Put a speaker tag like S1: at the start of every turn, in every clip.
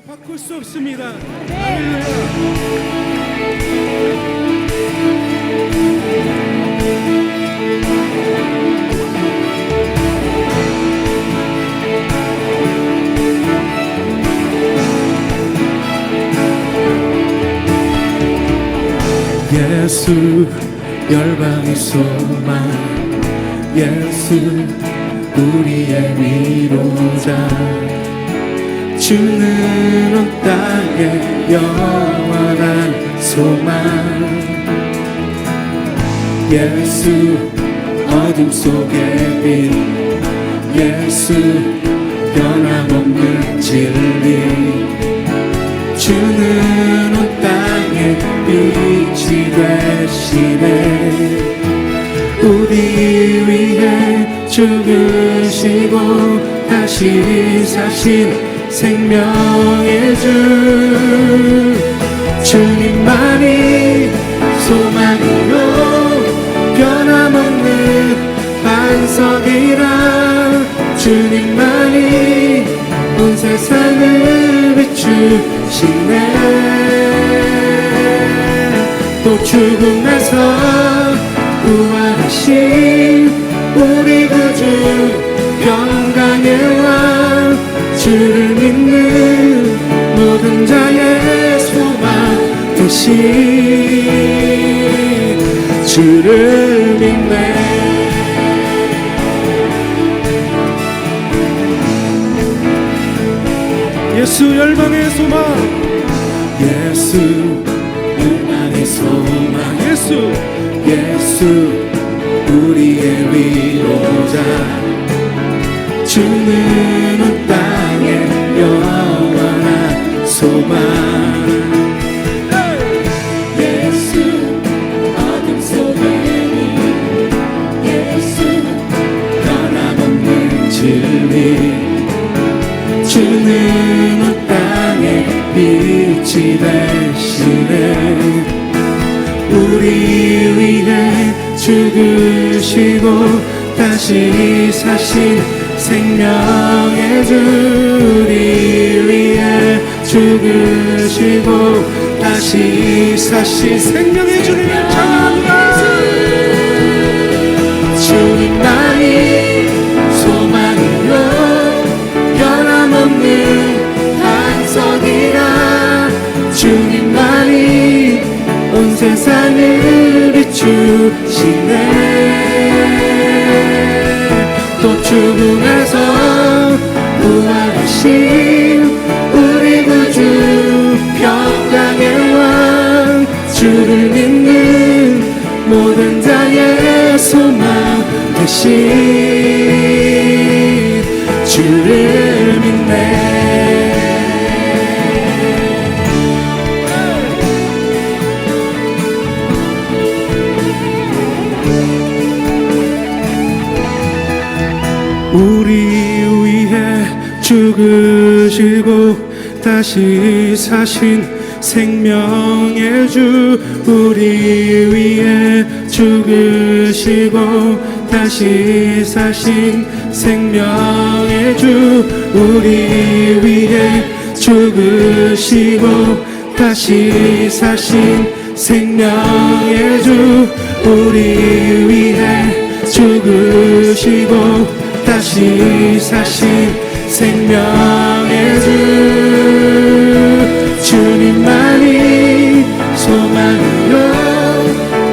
S1: 바꿀 수 없습니다. 할렐루야. 예수 열방의 소망, 예수 우리의 위로자, 주는 온 땅에 영원한 소망. 예수 어둠 속의 빛, 예수 변함없는 진리, 주는 온 땅에 빛이 되시네. 우리 위해 죽으시고 다시 사신 생명의 주, 주님만이 소망으로 변함없는 반석이라. 주님만이 온 세상을 비추시네. 또 죽음에서 부활하신 우리 구주, 평강의 왕, 주를 믿는 모든 자의 소망 되신 주를 믿네. 예수 열방의 소망, 예수 열방의 소망, 예수 우리의 위로자, 주는 온 땅에 영원한 소망. 예수 어둠 속에 빛, 예수 변함없는 진리, 주는 온 땅에 빛이 되시네. 우리 위해 죽으시고 다시 사신 생명의 주, 우리 위해 죽으시고 다시 사신 생명의 주님을 찬양합니다. 주님만이 소망으로 변함없는 반석이라. 주님만이 온 세상을 비추시네. 또 죽음에서 부활하신 우리 구주, 평강의 왕, 주를 믿는 모든 자의 소망 되신 주를 믿네. 우리 위해 죽으시고 다시 사신 생명의 주, 우리 위해 죽으시고 다시 사신 생명의 주, 우리 위해 죽으시고 다시 사신 생명의 주, 우리 위해 죽으시고 다시 사신 생명의 주, 주님만이 소망으로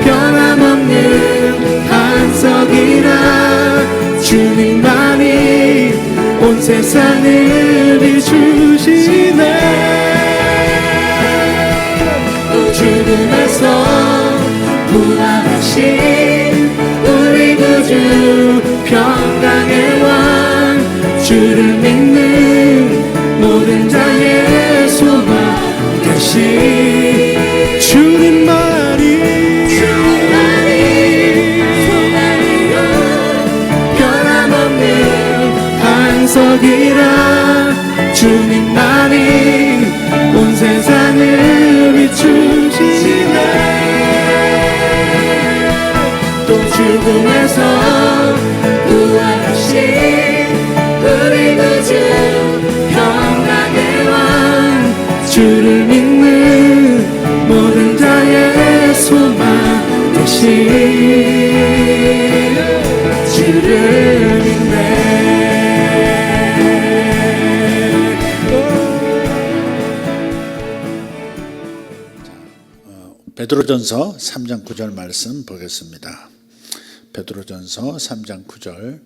S1: 변함없는 반석이라. 주님만이 온 세상을 비추시네. 또 죽음에서 부활하신 우리 구주, 평강의 왕, 주를 믿는 모든 자의 소망 되신 주님만이 소망이요 변함없는 반석이라. 주님만이 온 세상을 비추시네. 또 죽음에서 부활하신 우리 구주, 평강의 왕, 소망 되신 주를 믿네.
S2: 베드로전서 3장 9절 말씀 보겠습니다. 베드로전서 3장 9절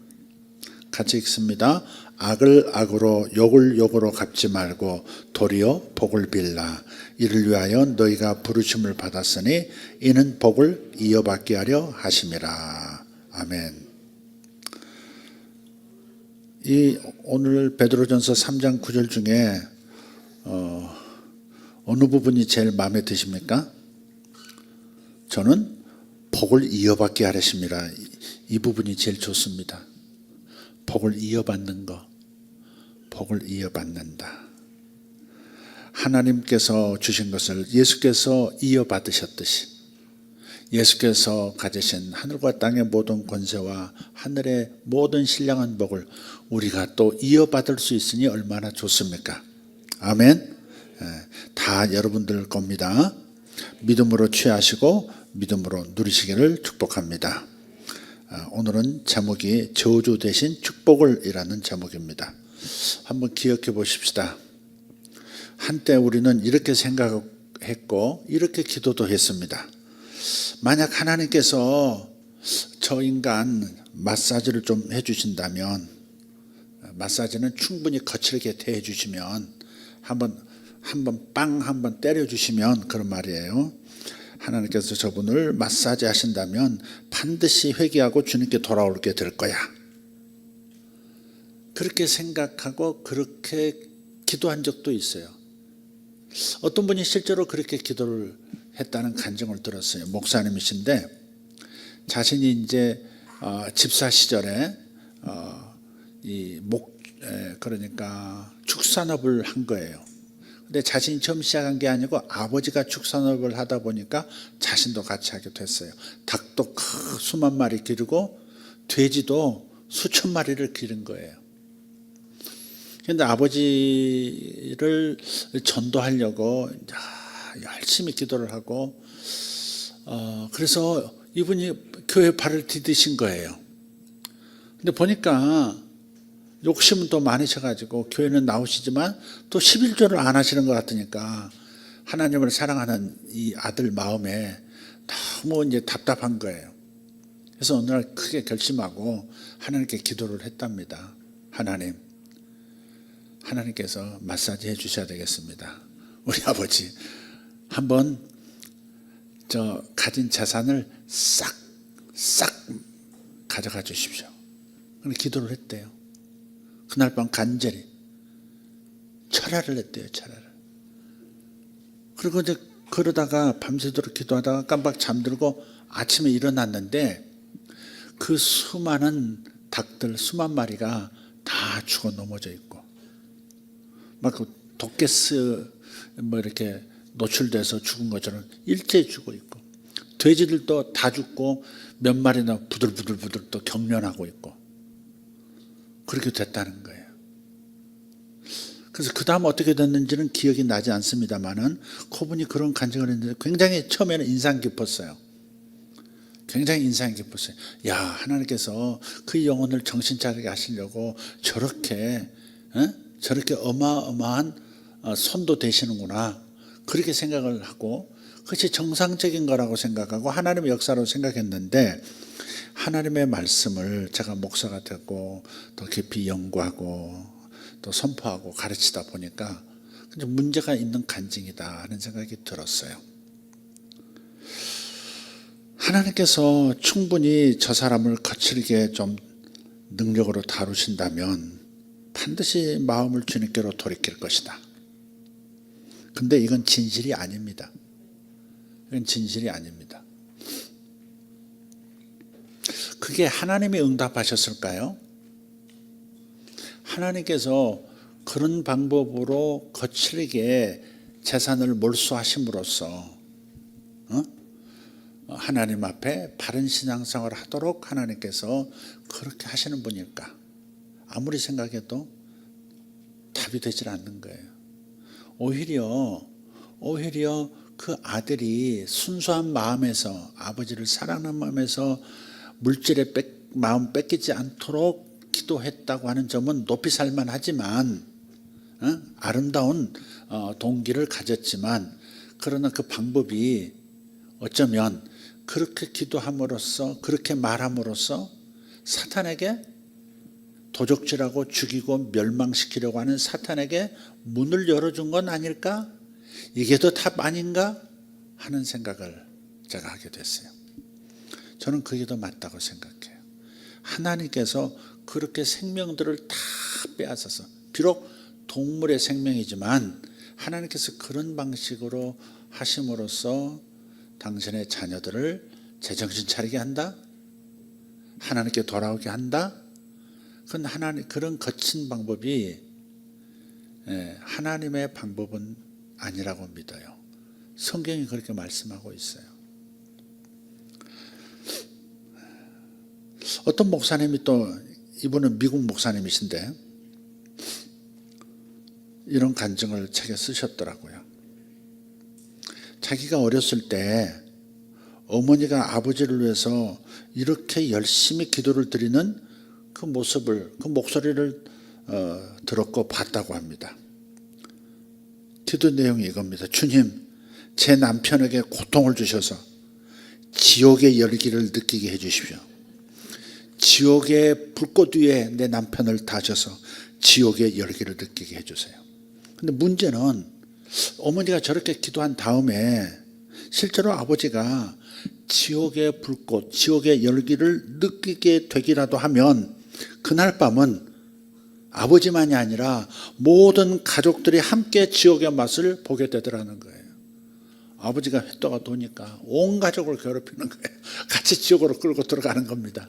S2: 같이 읽습니다. 악을 악으로 욕을 욕으로 갚지 말고 도리어 복을 빌라. 이를 위하여 너희가 부르심을 받았으니 이는 복을 이어받게 하려 하심이라. 아멘. 이 오늘 베드로전서 3장 9절 중에 어느 부분이 제일 마음에 드십니까? 저는 복을 이어받게 하려심이라. 이 부분이 제일 좋습니다. 복을 이어받는 거, 복을 이어받는다. 하나님께서 주신 것을 예수께서 이어받으셨듯이 예수께서 가지신 하늘과 땅의 모든 권세와 하늘의 모든 신령한 복을 우리가 또 이어받을 수 있으니 얼마나 좋습니까? 아멘. 다 여러분들 겁니다. 믿음으로 취하시고 믿음으로 누리시기를 축복합니다. 오늘은 제목이 저주 대신 축복을 이라는 제목입니다. 한번 기억해 보십시다. 한때 우리는 이렇게 생각했고 이렇게 기도도 했습니다. 만약 하나님께서 저 인간 마사지를 좀 해주신다면, 마사지는 충분히 거칠게 대해 주시면, 한번 빵 한번 때려 주시면, 그런 말이에요. 하나님께서 저분을 마사지 하신다면 반드시 회개하고 주님께 돌아오게 될 거야. 그렇게 생각하고 그렇게 기도한 적도 있어요. 어떤 분이 실제로 그렇게 기도를 했다는 간증을 들었어요. 목사님이신데 자신이 이제 집사 시절에 그러니까 축산업을 한 거예요. 근데 자신이 처음 시작한 게 아니고 아버지가 축산업을 하다 보니까 자신도 같이 하게 됐어요. 닭도 수만 마리 기르고 돼지도 수천 마리를 기른 거예요. 그런데 아버지를 전도하려고 열심히 기도를 하고 그래서 이분이 교회 발을 디디신 거예요. 근데 보니까 욕심은 또 많으셔가지고 교회는 나오시지만 또 11조를 안 하시는 것 같으니까 하나님을 사랑하는 이 아들 마음에 너무 이제 답답한 거예요. 그래서 어느 날 크게 결심하고 하나님께 기도를 했답니다. 하나님께서 마사지 해주셔야 되겠습니다. 우리 아버지 한번 저 가진 재산을 싹 가져가 주십시오. 그런데 기도를 했대요. 그날 밤 간절히 철야를 했대요. 철야를. 그리고 이제 그러다가 밤새도록 기도하다가 깜빡 잠들고 아침에 일어났는데 그 수많은 닭들 수만 마리가 다 죽어 넘어져 있고 막 그 독가스 뭐 이렇게 노출돼서 죽은 것처럼 일제히 죽어 있고 돼지들도 다 죽고 몇 마리나 부들부들 또 경련하고 있고 그렇게 됐다는 거예요. 그래서 그 다음 어떻게 됐는지는 기억이 나지 않습니다만은 그분이 그런 간증을 했는데 굉장히 처음에는 인상 깊었어요. 굉장히 인상 깊었어요. 야, 하나님께서 그 영혼을 정신 차리게 하시려고 저렇게 어마어마한 손도 되시는구나. 그렇게 생각을 하고 그것이 정상적인 거라고 생각하고 하나님의 역사로 생각했는데 하나님의 말씀을 제가 목사가 되고 더 깊이 연구하고 또 선포하고 가르치다 보니까 문제가 있는 간증이다 하는 생각이 들었어요. 하나님께서 충분히 저 사람을 거칠게 좀 능력으로 다루신다면 반드시 마음을 주님께로 돌이킬 것이다. 근데 이건 진실이 아닙니다. 이건 진실이 아닙니다. 그게 하나님이 응답하셨을까요? 하나님께서 그런 방법으로 거칠게 재산을 몰수하심으로써 하나님 앞에 바른 신앙생활을 하도록 하나님께서 그렇게 하시는 분일까? 아무리 생각해도 답이 되질 않는 거예요. 오히려 그 아들이 순수한 마음에서 아버지를 사랑하는 마음에서 물질의 마음 뺏기지 않도록 기도했다고 하는 점은 높이 살만하지만 아름다운 동기를 가졌지만 그러나 그 방법이 어쩌면 그렇게 기도함으로써 그렇게 말함으로써 사탄에게 도적질하고 죽이고 멸망시키려고 하는 사탄에게 문을 열어준 건 아닐까? 이게 더 답 아닌가? 하는 생각을 제가 하게 됐어요. 저는 그게 더 맞다고 생각해요. 하나님께서 그렇게 생명들을 다 빼앗아서 비록 동물의 생명이지만 하나님께서 그런 방식으로 하심으로써 당신의 자녀들을 제정신 차리게 한다? 하나님께 돌아오게 한다? 그건 하나님 그런 거친 방법이 하나님의 방법은 아니라고 믿어요. 성경이 그렇게 말씀하고 있어요. 어떤 목사님이 또 이분은 미국 목사님이신데 이런 간증을 책에 쓰셨더라고요. 자기가 어렸을 때 어머니가 아버지를 위해서 이렇게 열심히 기도를 드리는 그 모습을, 그 목소리를 들었고 봤다고 합니다. 기도 내용이 이겁니다. 주님, 제 남편에게 고통을 주셔서 지옥의 열기를 느끼게 해주십시오. 지옥의 불꽃 위에 내 남편을 다셔서 지옥의 열기를 느끼게 해주세요. 근데 문제는 어머니가 저렇게 기도한 다음에 실제로 아버지가 지옥의 불꽃, 지옥의 열기를 느끼게 되기라도 하면 그날 밤은 아버지만이 아니라 모든 가족들이 함께 지옥의 맛을 보게 되더라는 거예요. 아버지가 회떠가 도니까 온 가족을 괴롭히는 거예요. 같이 지옥으로 끌고 들어가는 겁니다.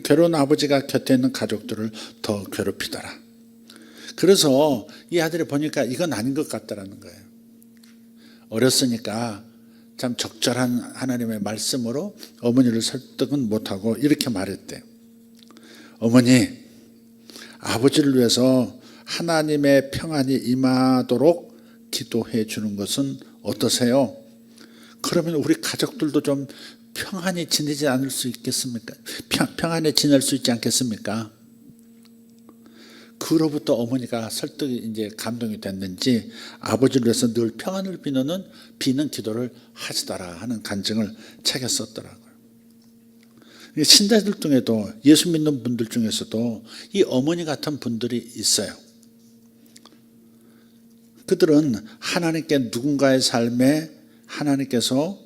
S2: 괴로운 아버지가 곁에 있는 가족들을 더 괴롭히더라. 그래서 이 아들이 보니까 이건 아닌 것 같다라는 거예요. 어렸으니까 참 적절한 하나님의 말씀으로 어머니를 설득은 못하고 이렇게 말했대요. 어머니, 아버지를 위해서 하나님의 평안이 임하도록 기도해 주는 것은 어떠세요? 그러면 우리 가족들도 좀 평안히 지내지 않을 수 있겠습니까? 평안히 지낼 수 있지 않겠습니까? 그로부터 어머니가 설득이 이제 감동이 됐는지 아버지를 위해서 늘 평안을 비는 기도를 하시더라 하는 간증을 책에 썼더라고요. 신자들 중에도 예수 믿는 분들 중에서도 이 어머니 같은 분들이 있어요. 그들은 하나님께 누군가의 삶에 하나님께서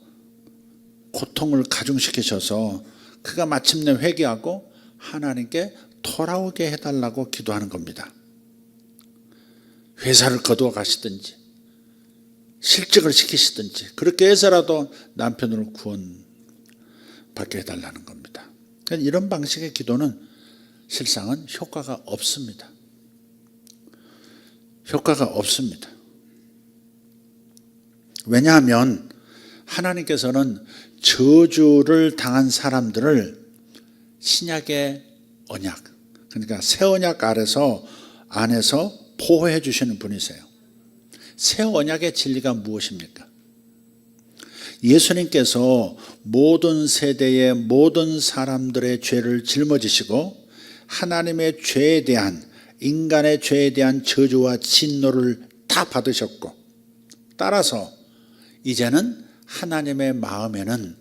S2: 고통을 가중시키셔서 그가 마침내 회개하고 하나님께 돌아오게 해달라고 기도하는 겁니다. 회사를 거두어 가시든지 실직을 시키시든지 그렇게 해서라도 남편을 구원받게 해달라는 겁니다. 이런 방식의 기도는 실상은 효과가 없습니다. 효과가 없습니다. 왜냐하면 하나님께서는 저주를 당한 사람들을 신약의 언약, 그러니까 새 언약 안에서 보호해 주시는 분이세요. 새 언약의 진리가 무엇입니까? 예수님께서 모든 세대의 모든 사람들의 죄를 짊어지시고 하나님의 죄에 대한, 인간의 죄에 대한 저주와 진노를 다 받으셨고, 따라서 이제는 하나님의 마음에는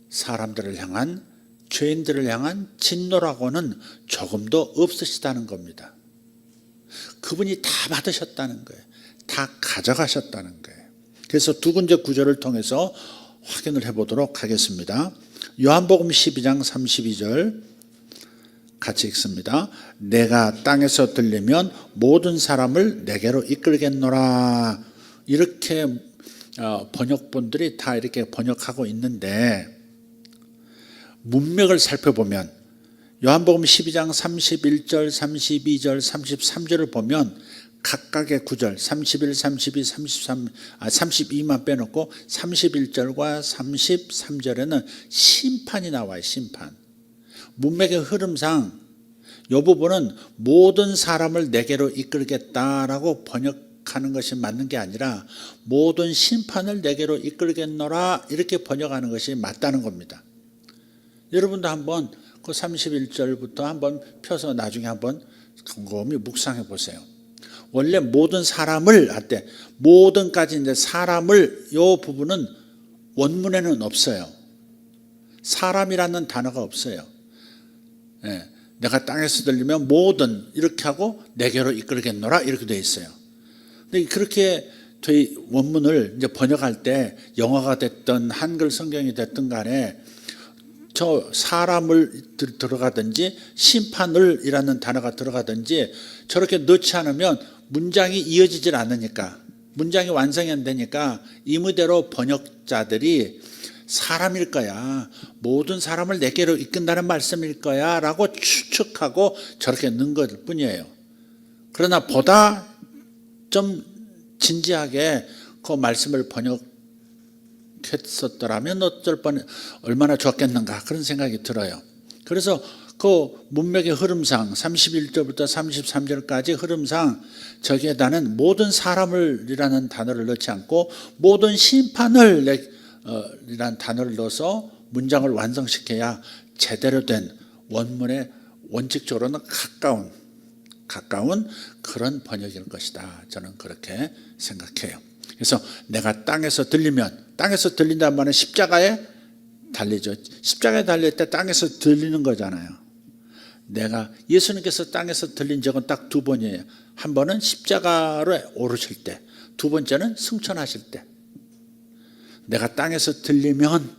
S2: 사람들을 향한, 죄인들을 향한 진노라고는 조금도 없으시다는 겁니다. 그분이 다 받으셨다는 거예요. 다 가져가셨다는 거예요. 그래서 두 번째 구절을 통해서 확인을 해보도록 하겠습니다. 요한복음 12장 32절 같이 읽습니다. 내가 땅에서 들리면 모든 사람을 내게로 이끌겠노라. 이렇게 번역본들이 다 이렇게 번역하고 있는데, 문맥을 살펴보면 요한복음 12장 31절, 32절, 33절을 보면 각각의 구절 31, 32, 33, 32만 빼놓고 31절과 33절에는 심판이 나와요. 심판. 문맥의 흐름상 이 부분은 모든 사람을 내게로 이끌겠다라고 번역하는 것이 맞는 게 아니라 모든 심판을 내게로 이끌겠노라 이렇게 번역하는 것이 맞다는 겁니다. 여러분도 한번 그 31절부터 한번 펴서 나중에 한번 곰곰이 묵상해 보세요. 원래 모든 사람을 할 때 모든까지 이제 사람을 요 부분은 원문에는 없어요. 사람이라는 단어가 없어요. 예, 내가 땅에서 들리면 모든 이렇게 하고 내게로 이끌겠노라 이렇게 되어 있어요. 근데 그렇게 저희 원문을 이제 번역할 때 영어가 됐든 한글 성경이 됐든 간에 저 사람을 들어가든지 심판을이라는 단어가 들어가든지 저렇게 넣지 않으면 문장이 이어지질 않으니까 문장이 완성이 안 되니까 이무대로 번역자들이 사람일 거야, 모든 사람을 내게로 이끈다는 말씀일 거야 라고 추측하고 저렇게 넣은 것 뿐이에요. 그러나 보다 좀 진지하게 그 말씀을 번역했었더라면 어쩔 뻔 얼마나 좋았겠는가 그런 생각이 들어요. 그래서 그 문맥의 흐름상 31절부터 33절까지 흐름상 저기에다는 모든 사람을 이라는 단어를 넣지 않고 모든 심판을 이라는 단어를 넣어서 문장을 완성시켜야 제대로 된 원문의 원칙적으로는 가까운 그런 번역일 것이다. 저는 그렇게 생각해요. 그래서 내가 땅에서 들린다는 말은 십자가에 달리죠. 십자가에 달릴 때 땅에서 들리는 거잖아요. 예수님께서 땅에서 들린 적은 딱 두 번이에요. 한 번은 십자가로 오르실 때, 두 번째는 승천하실 때. 내가 땅에서 들리면,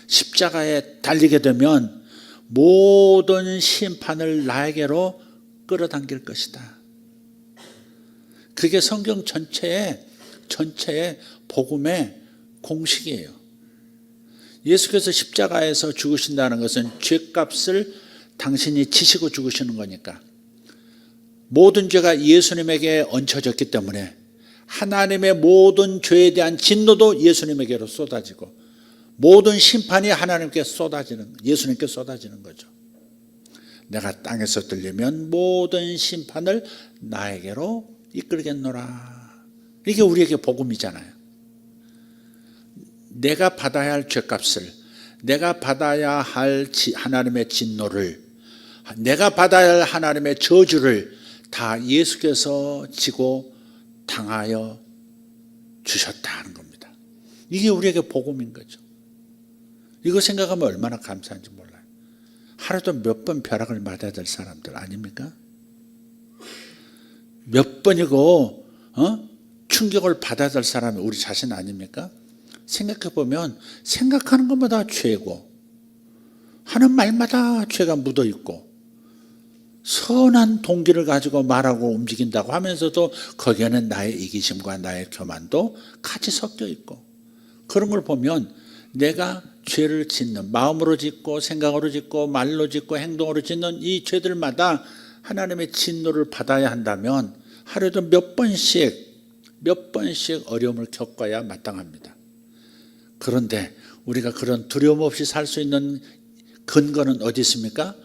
S2: 십자가에 달리게 되면 모든 심판을 나에게로 끌어당길 것이다. 그게 성경 전체의 복음의 공식이에요. 예수께서 십자가에서 죽으신다는 것은 죄값을 당신이 지시고 죽으시는 거니까 모든 죄가 예수님에게 얹혀졌기 때문에 하나님의 모든 죄에 대한 진노도 예수님에게로 쏟아지고 모든 심판이 예수님께 쏟아지는 거죠. 내가 땅에서 들리면 모든 심판을 나에게로 이끌겠노라. 이게 우리에게 복음이잖아요. 내가 받아야 할 죄값을, 내가 받아야 할 하나님의 진노를, 내가 받아야 할 하나님의 저주를 다 예수께서 지고 당하여 주셨다는 겁니다. 이게 우리에게 복음인 거죠. 이거 생각하면 얼마나 감사한지 몰라요. 하루도 몇 번 벼락을 맞아야 될 사람들 아닙니까? 몇 번이고 충격을 받아야 될 사람이 우리 자신 아닙니까? 생각해보면 생각하는 것마다 죄고 하는 말마다 죄가 묻어있고 선한 동기를 가지고 말하고 움직인다고 하면서도 거기에는 나의 이기심과 나의 교만도 같이 섞여 있고 그런 걸 보면 내가 죄를 짓는 마음으로 짓고 생각으로 짓고 말로 짓고 행동으로 짓는 이 죄들마다 하나님의 진노를 받아야 한다면 하루에도 몇 번씩 어려움을 겪어야 마땅합니다. 그런데 우리가 그런 두려움 없이 살 수 있는 근거는 어디 있습니까?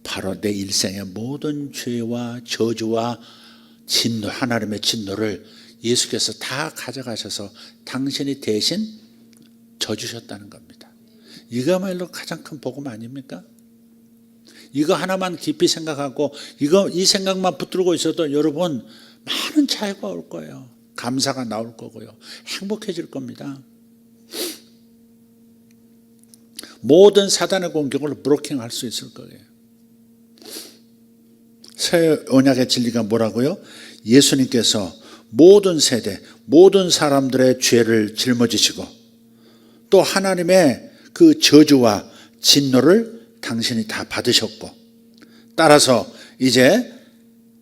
S2: 바로 내 일생의 모든 죄와 저주와 진노, 하나님의 진노를 예수께서 다 가져가셔서 당신이 대신 져주셨다는 겁니다. 이거야말로 가장 큰 복음 아닙니까? 이거 하나만 깊이 생각하고 이 생각만 붙들고 있어도 여러분 많은 차이가 올 거예요. 감사가 나올 거고요. 행복해질 겁니다. 모든 사단의 공격을 브로킹할 수 있을 거예요. 새 언약의 진리가 뭐라고요? 예수님께서 모든 세대, 모든 사람들의 죄를 짊어지시고 또 하나님의 그 저주와 진노를 당신이 다 받으셨고 따라서 이제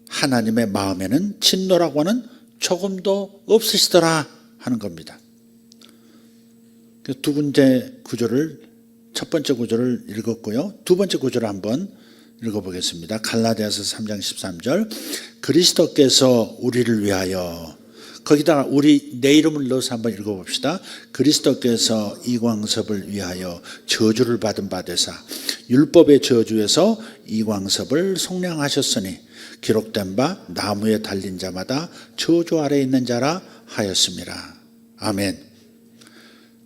S2: 하나님의 마음에는 진노라고 하는 조금도 없으시더라 하는 겁니다. 두 번째 구절을 첫 번째 구절을 읽었고요. 두 번째 구절을 한번 읽어보겠습니다. 갈라디아서 3장 13절 그리스도께서 우리를 위하여 거기다가 내 이름을 넣어서 한번 읽어봅시다. 그리스도께서 이광섭을 위하여 저주를 받은 바 되사 율법의 저주에서 이광섭을 속량하셨으니 기록된 바 나무에 달린 자마다 저주 아래 있는 자라 하였습니다. 아멘.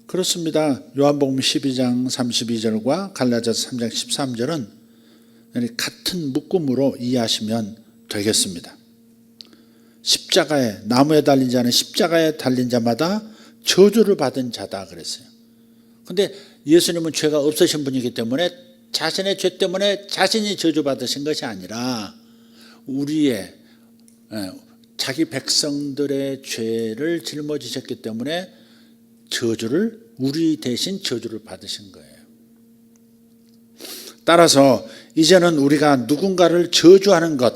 S2: 그렇습니다. 요한복음 12장 32절과 갈라디아서 3장 13절은 같은 묶음으로 이해하시면 되겠습니다. 십자가에, 나무에 달린 자는 십자가에 달린 자마다 저주를 받은 자다 그랬어요. 근데 예수님은 죄가 없으신 분이기 때문에 자신의 죄 때문에 자신이 저주받으신 것이 아니라 우리의 자기 백성들의 죄를 짊어지셨기 때문에 저주를, 우리 대신 저주를 받으신 거예요. 따라서 이제는 우리가 누군가를 저주하는 것,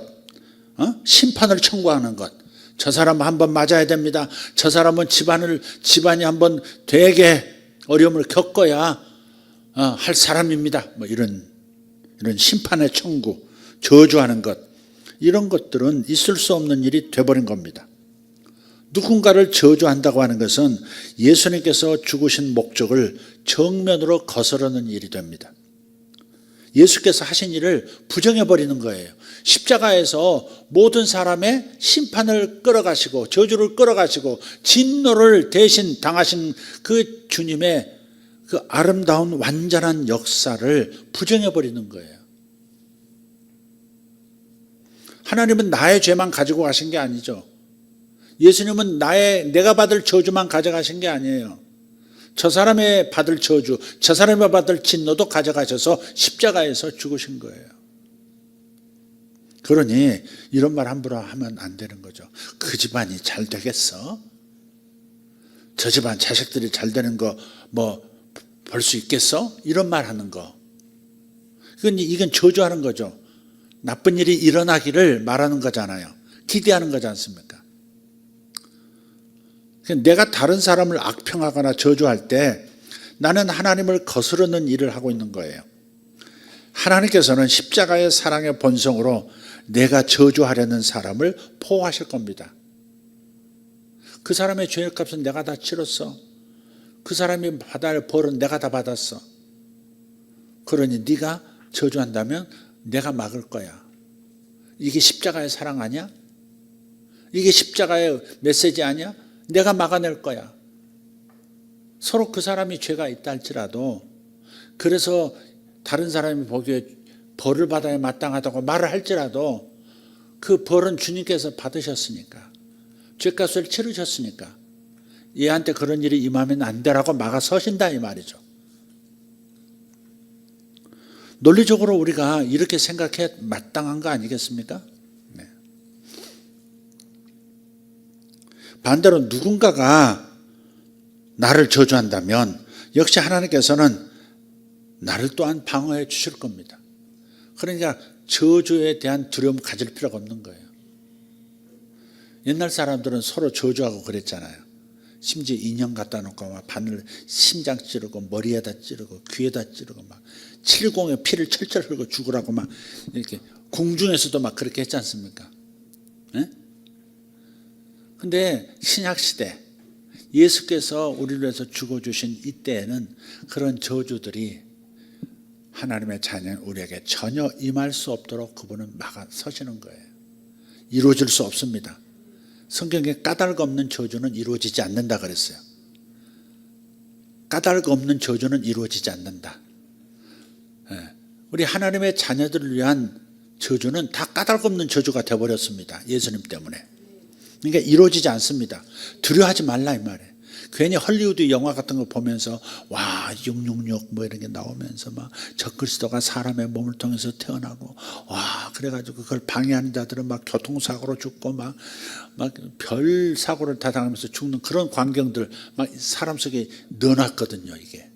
S2: 심판을 청구하는 것, 저 사람 한번 맞아야 됩니다. 저 사람은 집안이 한번 되게 어려움을 겪어야 할 사람입니다. 뭐 이런 심판의 청구, 저주하는 것, 이런 것들은 있을 수 없는 일이 돼버린 겁니다. 누군가를 저주한다고 하는 것은 예수님께서 죽으신 목적을 정면으로 거스르는 일이 됩니다. 예수께서 하신 일을 부정해버리는 거예요. 십자가에서 모든 사람의 심판을 끌어가시고 저주를 끌어가시고 진노를 대신 당하신 그 주님의 그 아름다운 완전한 역사를 부정해버리는 거예요. 하나님은 나의 죄만 가지고 가신 게 아니죠. 예수님은 내가 받을 저주만 가져가신 게 아니에요. 저 사람의 받을 저주, 저 사람의 받을 진노도 가져가셔서 십자가에서 죽으신 거예요. 그러니 이런 말 함부로 하면 안 되는 거죠. 그 집안이 잘 되겠어? 저 집안 자식들이 잘 되는 거 뭐 볼 수 있겠어? 이런 말 하는 거. 이건 저주하는 거죠. 나쁜 일이 일어나기를 말하는 거잖아요. 기대하는 거지 않습니까? 내가 다른 사람을 악평하거나 저주할 때 나는 하나님을 거스르는 일을 하고 있는 거예요. 하나님께서는 십자가의 사랑의 본성으로 내가 저주하려는 사람을 포하실 겁니다. 그 사람의 죄의 값은 내가 다 치렀어. 그 사람이 받아야 할 벌은 내가 다 받았어. 그러니 네가 저주한다면 내가 막을 거야. 이게 십자가의 사랑 아니야? 이게 십자가의 메시지 아니야? 내가 막아낼 거야. 서로 그 사람이 죄가 있다 할지라도, 그래서 다른 사람이 보기에 벌을 받아야 마땅하다고 말을 할지라도 그 벌은 주님께서 받으셨으니까, 죄값을 치르셨으니까 얘한테 그런 일이 임하면 안 되라고 막아 서신다 이 말이죠. 논리적으로 우리가 이렇게 생각해 마땅한 거 아니겠습니까? 네. 반대로 누군가가 나를 저주한다면 역시 하나님께서는 나를 또한 방어해 주실 겁니다. 그러니까 저주에 대한 두려움 가질 필요가 없는 거예요. 옛날 사람들은 서로 저주하고 그랬잖아요. 심지어 인형 갖다 놓고 막 바늘 심장 찌르고 머리에다 찌르고 귀에다 찌르고 막 70의 피를 철철 흘고 죽으라고 막 이렇게 궁중에서도 막 그렇게 했지 않습니까? 근데 신약시대 예수께서 우리를 위해서 죽어주신 이때에는 그런 저주들이 하나님의 자녀 우리에게 전혀 임할 수 없도록 그분은 막아 서시는 거예요. 이루어질 수 없습니다. 성경에 까닭 없는 저주는 이루어지지 않는다 그랬어요. 까닭 없는 저주는 이루어지지 않는다. 우리 하나님의 자녀들을 위한 저주는 다 까닭 없는 저주가 되어버렸습니다. 예수님 때문에. 그러니까 이루어지지 않습니다. 두려워하지 말라 이 말이에요. 괜히 헐리우드 영화 같은 거 보면서 와 666 뭐 이런 게 나오면서 막 적그리스도가 사람의 몸을 통해서 태어나고 와 그래가지고 그걸 방해하는 자들은 막 교통사고로 죽고 막 별 사고를 다 당하면서 죽는 그런 광경들 막 사람 속에 넣어놨거든요. 이게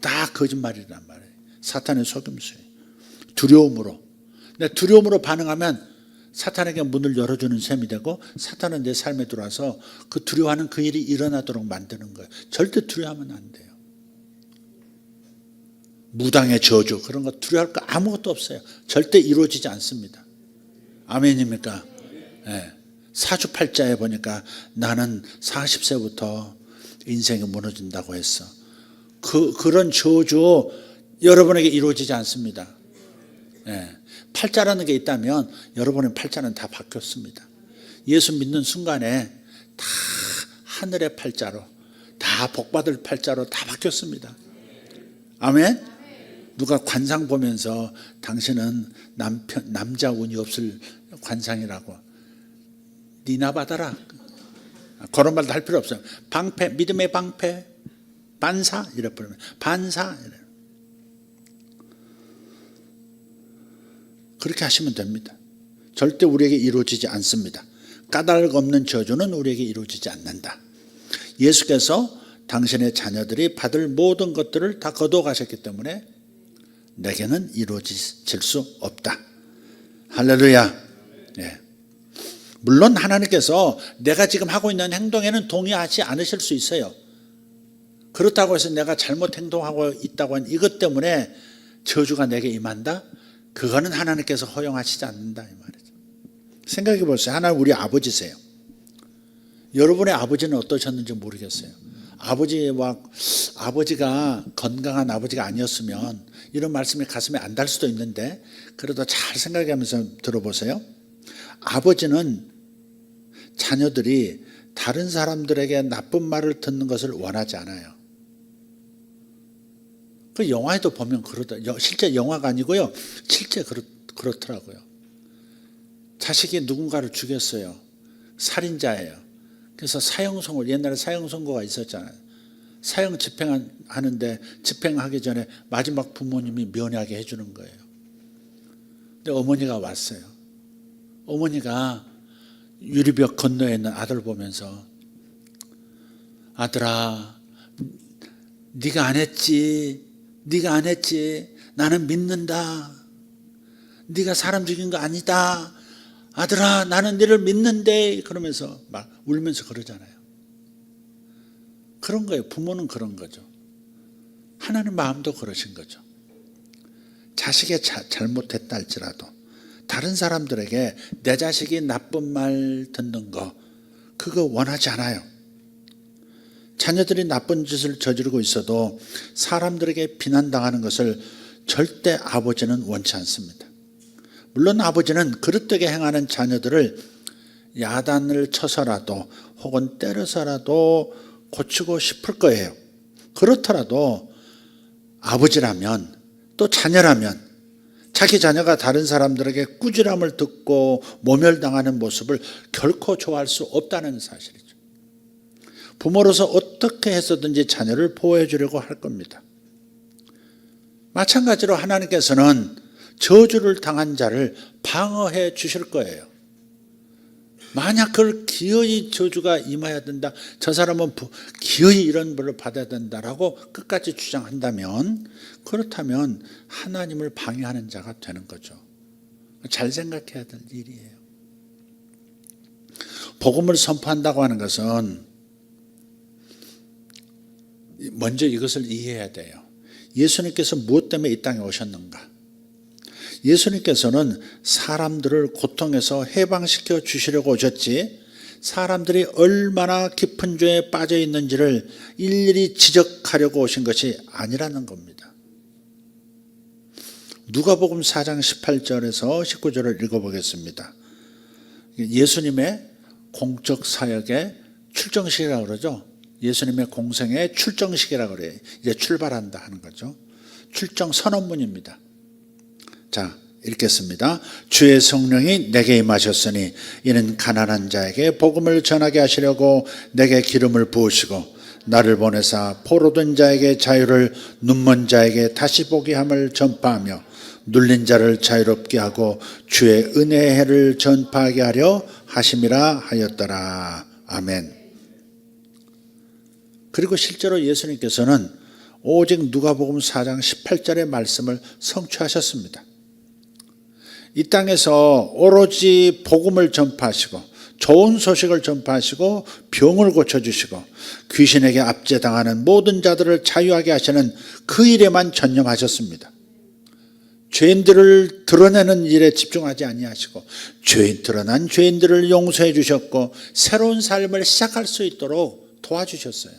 S2: 다 거짓말이란 말이에요. 사탄의 속임수예요. 두려움으로. 근데 두려움으로 반응하면 사탄에게 문을 열어주는 셈이 되고 사탄은 내 삶에 들어와서 그 두려워하는 그 일이 일어나도록 만드는 거예요. 절대 두려워하면 안 돼요. 무당의 저주 그런 거 두려워할 거 아무것도 없어요. 절대 이루어지지 않습니다. 아멘입니까? 네. 사주팔자에 보니까 나는 40세부터 인생이 무너진다고 했어. 그런 저주 여러분에게 이루어지지 않습니다. 네. 팔자라는 게 있다면 여러분의 팔자는 다 바뀌었습니다. 예수 믿는 순간에 다 하늘의 팔자로, 다 복받을 팔자로 다 바뀌었습니다. 아멘? 누가 관상 보면서 당신은 남자 운이 없을 관상이라고, 니나 받아라, 그런 말도 할 필요 없어요. 방패, 믿음의 방패, 반사 이래 부르면 반사 이래. 그렇게 하시면 됩니다. 절대 우리에게 이루어지지 않습니다. 까닭 없는 저주는 우리에게 이루어지지 않는다. 예수께서 당신의 자녀들이 받을 모든 것들을 다 거두어 가셨기 때문에 내게는 이루어질 수 없다. 할렐루야. 네. 물론 하나님께서 내가 지금 하고 있는 행동에는 동의하지 않으실 수 있어요. 그렇다고 해서 내가 잘못 행동하고 있다고 한 이것 때문에 저주가 내게 임한다? 그거는 하나님께서 허용하시지 않는다 이 말이죠. 생각해 보세요. 하나님 우리 아버지세요. 여러분의 아버지는 어떠셨는지 모르겠어요. 아버지가 건강한 아버지가 아니었으면 이런 말씀이 가슴에 안 달 수도 있는데, 그래도 잘 생각하면서 들어보세요. 아버지는 자녀들이 다른 사람들에게 나쁜 말을 듣는 것을 원하지 않아요. 그 영화에도 보면 그러다. 실제 영화가 아니고요, 실제 그렇더라고요. 자식이 누군가를 죽였어요. 살인자예요. 그래서 사형 옛날에 사형 선고가 있었잖아요. 사형 집행하는데 집행하기 전에 마지막 부모님이 면회하게 해주는 거예요. 근데 어머니가 왔어요. 어머니가 유리벽 건너에 있는 아들 보면서, 아들아, 네가 안 했지. 나는 믿는다. 네가 사람 죽인 거 아니다. 아들아, 나는 너를 믿는데. 그러면서 막 울면서 그러잖아요. 그런 거예요. 부모는 그런 거죠. 하나님 마음도 그러신 거죠. 자식이 잘못했다 할지라도 다른 사람들에게 내 자식이 나쁜 말 듣는 거, 그거 원하지 않아요. 자녀들이 나쁜 짓을 저지르고 있어도 사람들에게 비난당하는 것을 절대 아버지는 원치 않습니다. 물론 아버지는 그릇되게 행하는 자녀들을 야단을 쳐서라도 혹은 때려서라도 고치고 싶을 거예요. 그렇더라도 아버지라면, 또 자녀라면 자기 자녀가 다른 사람들에게 꾸지람을 듣고 모멸당하는 모습을 결코 좋아할 수 없다는 사실이죠. 부모로서 어떻게 해서든지 자녀를 보호해 주려고 할 겁니다. 마찬가지로 하나님께서는 저주를 당한 자를 방어해 주실 거예요. 만약 그걸 기어이 저주가 임해야 된다, 저 사람은 기어이 이런 벌을 받아야 된다라고 끝까지 주장한다면, 그렇다면 하나님을 방해하는 자가 되는 거죠. 잘 생각해야 될 일이에요. 복음을 선포한다고 하는 것은 먼저 이것을 이해해야 돼요. 예수님께서 무엇 때문에 이 땅에 오셨는가? 예수님께서는 사람들을 고통에서 해방시켜 주시려고 오셨지, 사람들이 얼마나 깊은 죄에 빠져 있는지를 일일이 지적하려고 오신 것이 아니라는 겁니다. 누가복음 4장 18절에서 19절을 읽어보겠습니다. 예수님의 공적 사역의 출정식이라고 그러죠. 예수님의 공생의 출정식이라고 그래요. 이제 출발한다 하는 거죠. 출정 선언문입니다. 자, 읽겠습니다. 주의 성령이 내게 임하셨으니 이는 가난한 자에게 복음을 전하게 하시려고 내게 기름을 부으시고 나를 보내사 포로된 자에게 자유를, 눈먼 자에게 다시 보게 함을 전파하며 눌린 자를 자유롭게 하고 주의 은혜의 해를 전파하게 하려 하심이라 하였더라. 아멘. 그리고 실제로 예수님께서는 오직 누가복음 4장 18절의 말씀을 성취하셨습니다. 이 땅에서 오로지 복음을 전파하시고 좋은 소식을 전파하시고 병을 고쳐주시고 귀신에게 압제당하는 모든 자들을 자유하게 하시는 그 일에만 전념하셨습니다. 죄인들을 드러내는 일에 집중하지 아니하시고 드러난 죄인들을 용서해 주셨고 새로운 삶을 시작할 수 있도록 도와주셨어요.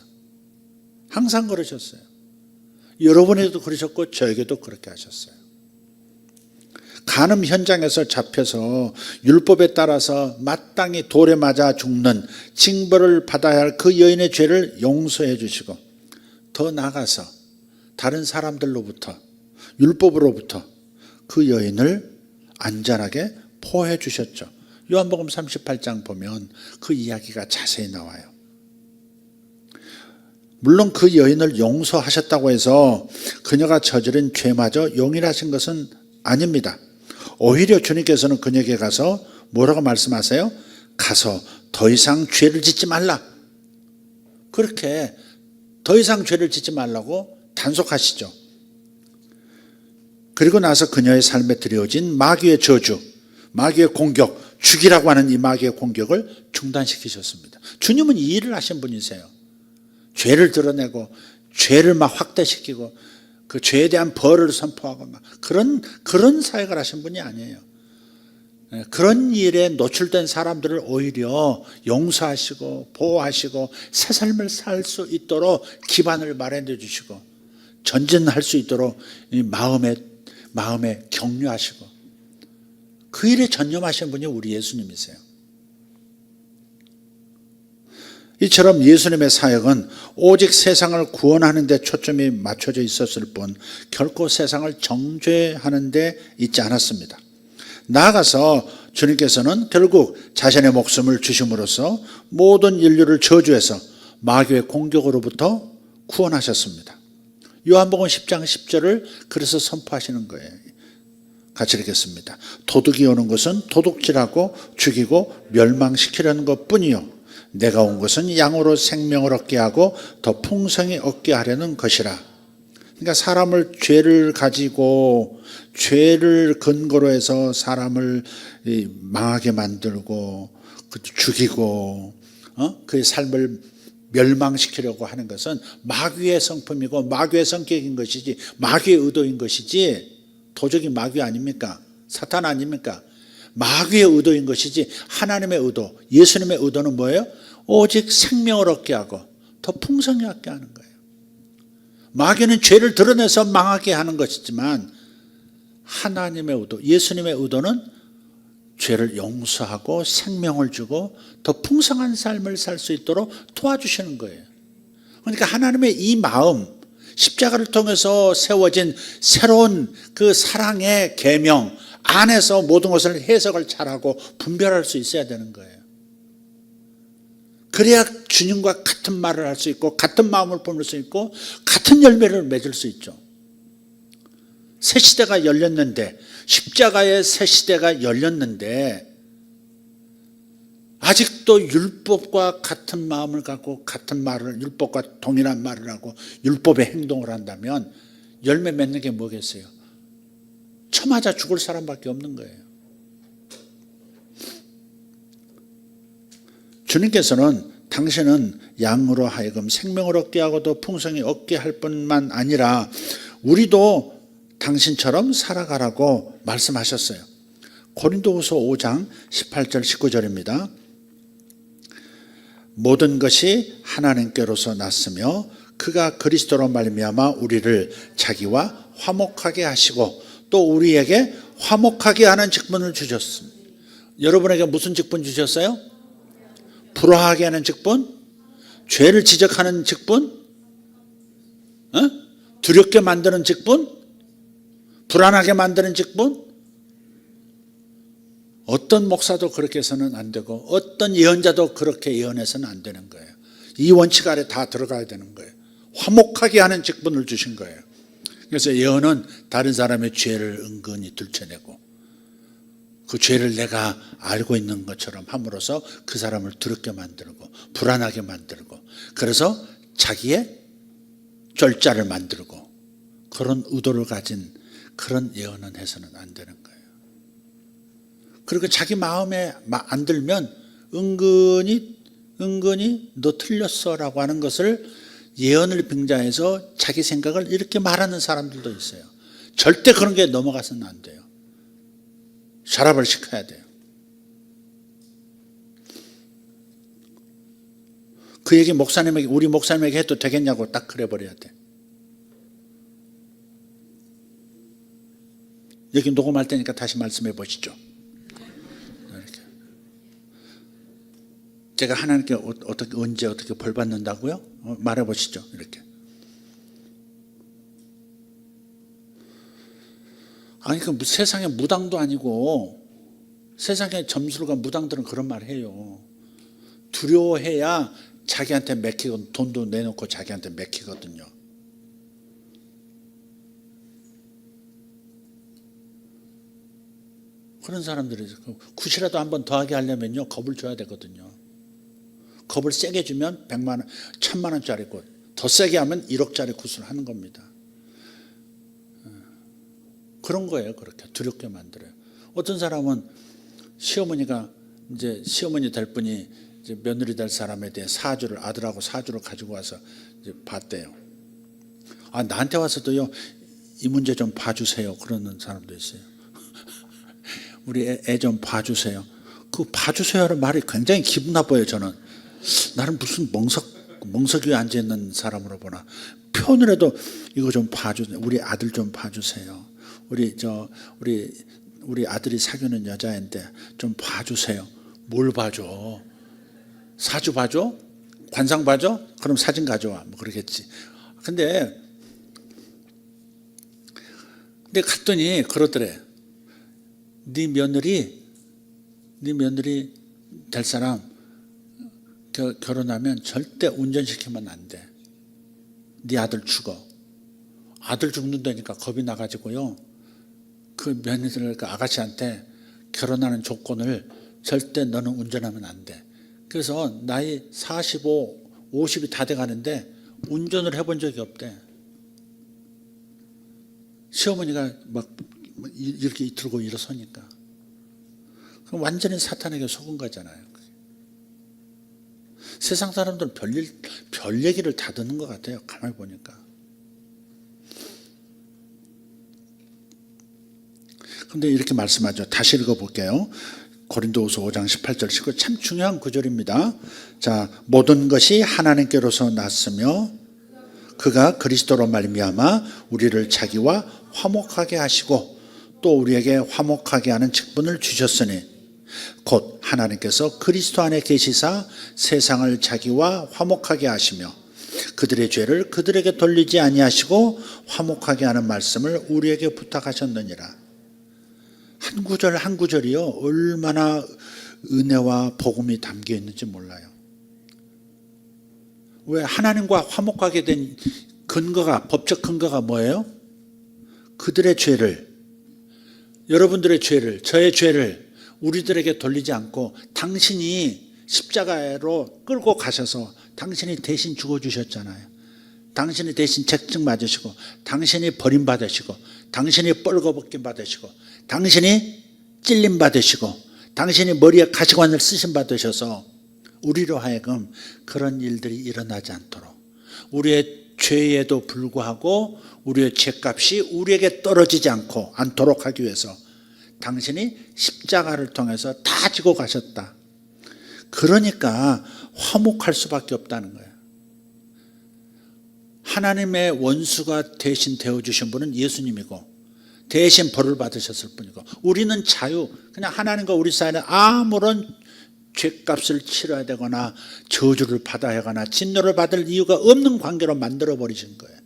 S2: 항상 그러셨어요. 여러분에게도 그러셨고 저에게도 그렇게 하셨어요. 간음 현장에서 잡혀서 율법에 따라서 마땅히 돌에 맞아 죽는 징벌을 받아야 할 그 여인의 죄를 용서해 주시고, 더 나아가서 다른 사람들로부터, 율법으로부터 그 여인을 안전하게 포해 주셨죠. 요한복음 38장 보면 그 이야기가 자세히 나와요. 물론 그 여인을 용서하셨다고 해서 그녀가 저지른 죄마저 용인하신 것은 아닙니다. 오히려 주님께서는 그녀에게 가서 뭐라고 말씀하세요? 가서 더 이상 죄를 짓지 말라. 그렇게 더 이상 죄를 짓지 말라고 단속하시죠. 그리고 나서 그녀의 삶에 들여진 마귀의 저주, 마귀의 공격, 죽이라고 하는 이 마귀의 공격을 중단시키셨습니다. 주님은 이 일을 하신 분이세요. 죄를 드러내고 죄를 막 확대시키고 그 죄에 대한 벌을 선포하고 막 그런 사역을 하신 분이 아니에요. 그런 일에 노출된 사람들을 오히려 용서하시고 보호하시고 새 삶을 살 수 있도록 기반을 마련해 주시고 전진할 수 있도록 마음에 격려하시고 그 일에 전념하신 분이 우리 예수님이세요. 이처럼 예수님의 사역은 오직 세상을 구원하는 데 초점이 맞춰져 있었을 뿐 결코 세상을 정죄하는 데 있지 않았습니다. 나아가서 주님께서는 결국 자신의 목숨을 주심으로써 모든 인류를 저주해서 마귀의 공격으로부터 구원하셨습니다. 요한복음 10장 10절을 그래서 선포하시는 거예요. 같이 읽겠습니다. 도둑이 오는 것은 도둑질하고 죽이고 멸망시키려는 것뿐이요 내가 온 것은 양으로 생명을 얻게 하고 더 풍성히 얻게 하려는 것이라. 그러니까 사람을 죄를 가지고 죄를 근거로 해서 사람을 망하게 만들고 죽이고 그의 삶을 멸망시키려고 하는 것은 마귀의 성품이고 마귀의 성격인 것이지 마귀의 의도인 것이지 도적이 마귀 아닙니까? 사탄 아닙니까? 마귀의 의도인 것이지 하나님의 의도, 예수님의 의도는 뭐예요? 오직 생명을 얻게 하고 더 풍성히 얻게 하는 거예요. 마귀는 죄를 드러내서 망하게 하는 것이지만 하나님의 의도, 예수님의 의도는 죄를 용서하고 생명을 주고 더 풍성한 삶을 살 수 있도록 도와주시는 거예요. 그러니까 하나님의 이 마음, 십자가를 통해서 세워진 새로운 그 사랑의 계명 안에서 모든 것을 해석을 잘하고 분별할 수 있어야 되는 거예요. 그래야 주님과 같은 말을 할 수 있고 같은 마음을 품을 수 있고 같은 열매를 맺을 수 있죠. 새 시대가 열렸는데, 십자가의 새 시대가 열렸는데 아직도 율법과 같은 마음을 갖고 같은 말을, 율법과 동일한 말을 하고 율법의 행동을 한다면 열매 맺는 게 뭐겠어요? 쳐맞아 죽을 사람밖에 없는 거예요. 주님께서는 당신은 양으로 하여금 생명을 얻게 하고 더 풍성히 얻게 할 뿐만 아니라 우리도 당신처럼 살아가라고 말씀하셨어요. 고린도후서 5장 18절 19절입니다. 모든 것이 하나님께로서 났으며 그가 그리스도로 말미암아 우리를 자기와 화목하게 하시고 또 우리에게 화목하게 하는 직분을 주셨습니다. 여러분에게 무슨 직분 주셨어요? 불화하게 하는 직분? 죄를 지적하는 직분? 두렵게 만드는 직분? 불안하게 만드는 직분? 어떤 목사도 그렇게 해서는 안 되고 어떤 예언자도 그렇게 예언해서는 안 되는 거예요. 이 원칙 아래 다 들어가야 되는 거예요. 화목하게 하는 직분을 주신 거예요. 그래서 예언은 다른 사람의 죄를 은근히 들춰내고 그 죄를 내가 알고 있는 것처럼 함으로써 그 사람을 두렵게 만들고 불안하게 만들고 그래서 자기의 쫄자를 만들고 그런 의도를 가진 그런 예언은 해서는 안 되는 거예요. 그리고 자기 마음에 안 들면 은근히 너 틀렸어라고 하는 것을 예언을 빙자해서 자기 생각을 이렇게 말하는 사람들도 있어요. 절대 그런 게 넘어가서는 안 돼요. 샤랍을 시켜야 돼요. 그 얘기 목사님에게, 우리 목사님에게 해도 되겠냐고 딱 그래 버려야 돼. 여기 녹음할 테니까 다시 말씀해 보시죠. 이렇게. 제가 하나님께 어떻게 언제 어떻게 벌 받는다고요? 말해 보시죠. 이렇게. 아니 그 세상에 무당도 아니고 세상에 점술가 무당들은 그런 말 해요. 두려워해야 자기한테 맡기거든. 돈도 내놓고 자기한테 맡기거든요. 그런 사람들이 굿이라도 한 번 더하게 하려면요 겁을 줘야 되거든요. 겁을 세게 주면 100만 원, 1000만 원짜리 굿, 더 세게 하면 1억짜리 굿을 하는 겁니다. 그런 거예요. 그렇게 두렵게 만들어요. 어떤 사람은 시어머니가 이제 시어머니 될 분이 이제 며느리 될 사람에 대해 사주를 아들하고 사주를 가지고 와서 이제 봤대요. 아 나한테 와서도요 이 문제 좀 봐주세요. 그러는 사람도 있어요. 우리 애 좀 봐주세요. 그 봐주세요라는 말이 굉장히 기분 나빠요. 저는 나는 무슨 멍석 위에 앉아 있는 사람으로 보나. 표현을 해도 이거 좀 봐주세요. 우리 아들 좀 봐주세요. 우리 아들이 사귀는 여자인데 좀 봐주세요. 뭘 봐줘? 사주 봐줘? 관상 봐줘? 그럼 사진 가져와. 뭐 그러겠지. 근데 갔더니 그러더래. 네 며느리 될 사람 결혼하면 절대 운전시키면 안 돼. 네 아들 죽어. 아들 죽는다니까 겁이 나가지고요. 그 며느리 그 아가씨한테 결혼하는 조건을 절대 너는 운전하면 안 돼. 그래서 나이 45, 50이 다 돼가는데 운전을 해본 적이 없대. 시어머니가 막 이렇게 들고 일어서니까. 그럼 완전히 사탄에게 속은 거잖아요. 세상 사람들은 별 얘기를 다 듣는 것 같아요. 가만히 보니까. 그런데 이렇게 말씀하죠. 다시 읽어볼게요. 고린도후서 5장 18절 19절 참 중요한 구절입니다. 자, 모든 것이 하나님께로서 났으며 그가 그리스도로 말미암아 우리를 자기와 화목하게 하시고 또 우리에게 화목하게 하는 직분을 주셨으니 곧 하나님께서 그리스도 안에 계시사 세상을 자기와 화목하게 하시며 그들의 죄를 그들에게 돌리지 아니하시고 화목하게 하는 말씀을 우리에게 부탁하셨느니라. 한 구절 한 구절이요 얼마나 은혜와 복음이 담겨 있는지 몰라요. 왜 하나님과 화목하게 된 근거가, 법적 근거가 뭐예요? 그들의 죄를, 여러분들의 죄를, 저의 죄를 우리들에게 돌리지 않고 당신이 십자가로 끌고 가셔서 당신이 대신 죽어주셨잖아요. 당신이 대신 책증 맞으시고 당신이 버림받으시고 당신이 뻘거벗김 받으시고 당신이 찔림 받으시고 당신이 머리에 가시관을 쓰심 받으셔서 우리로 하여금 그런 일들이 일어나지 않도록 우리의 죄에도 불구하고 우리의 죄값이 우리에게 떨어지지 않도록 하기 위해서 당신이 십자가를 통해서 다 지고 가셨다. 그러니까 화목할 수밖에 없다는 거예요. 하나님의 원수가 대신 되어주신 분은 예수님이고 대신 벌을 받으셨을 뿐이고 우리는 자유, 그냥 하나님과 우리 사이는 아무런 죄값을 치러야 되거나 저주를 받아야 하거나 진노를 받을 이유가 없는 관계로 만들어버리신 거예요.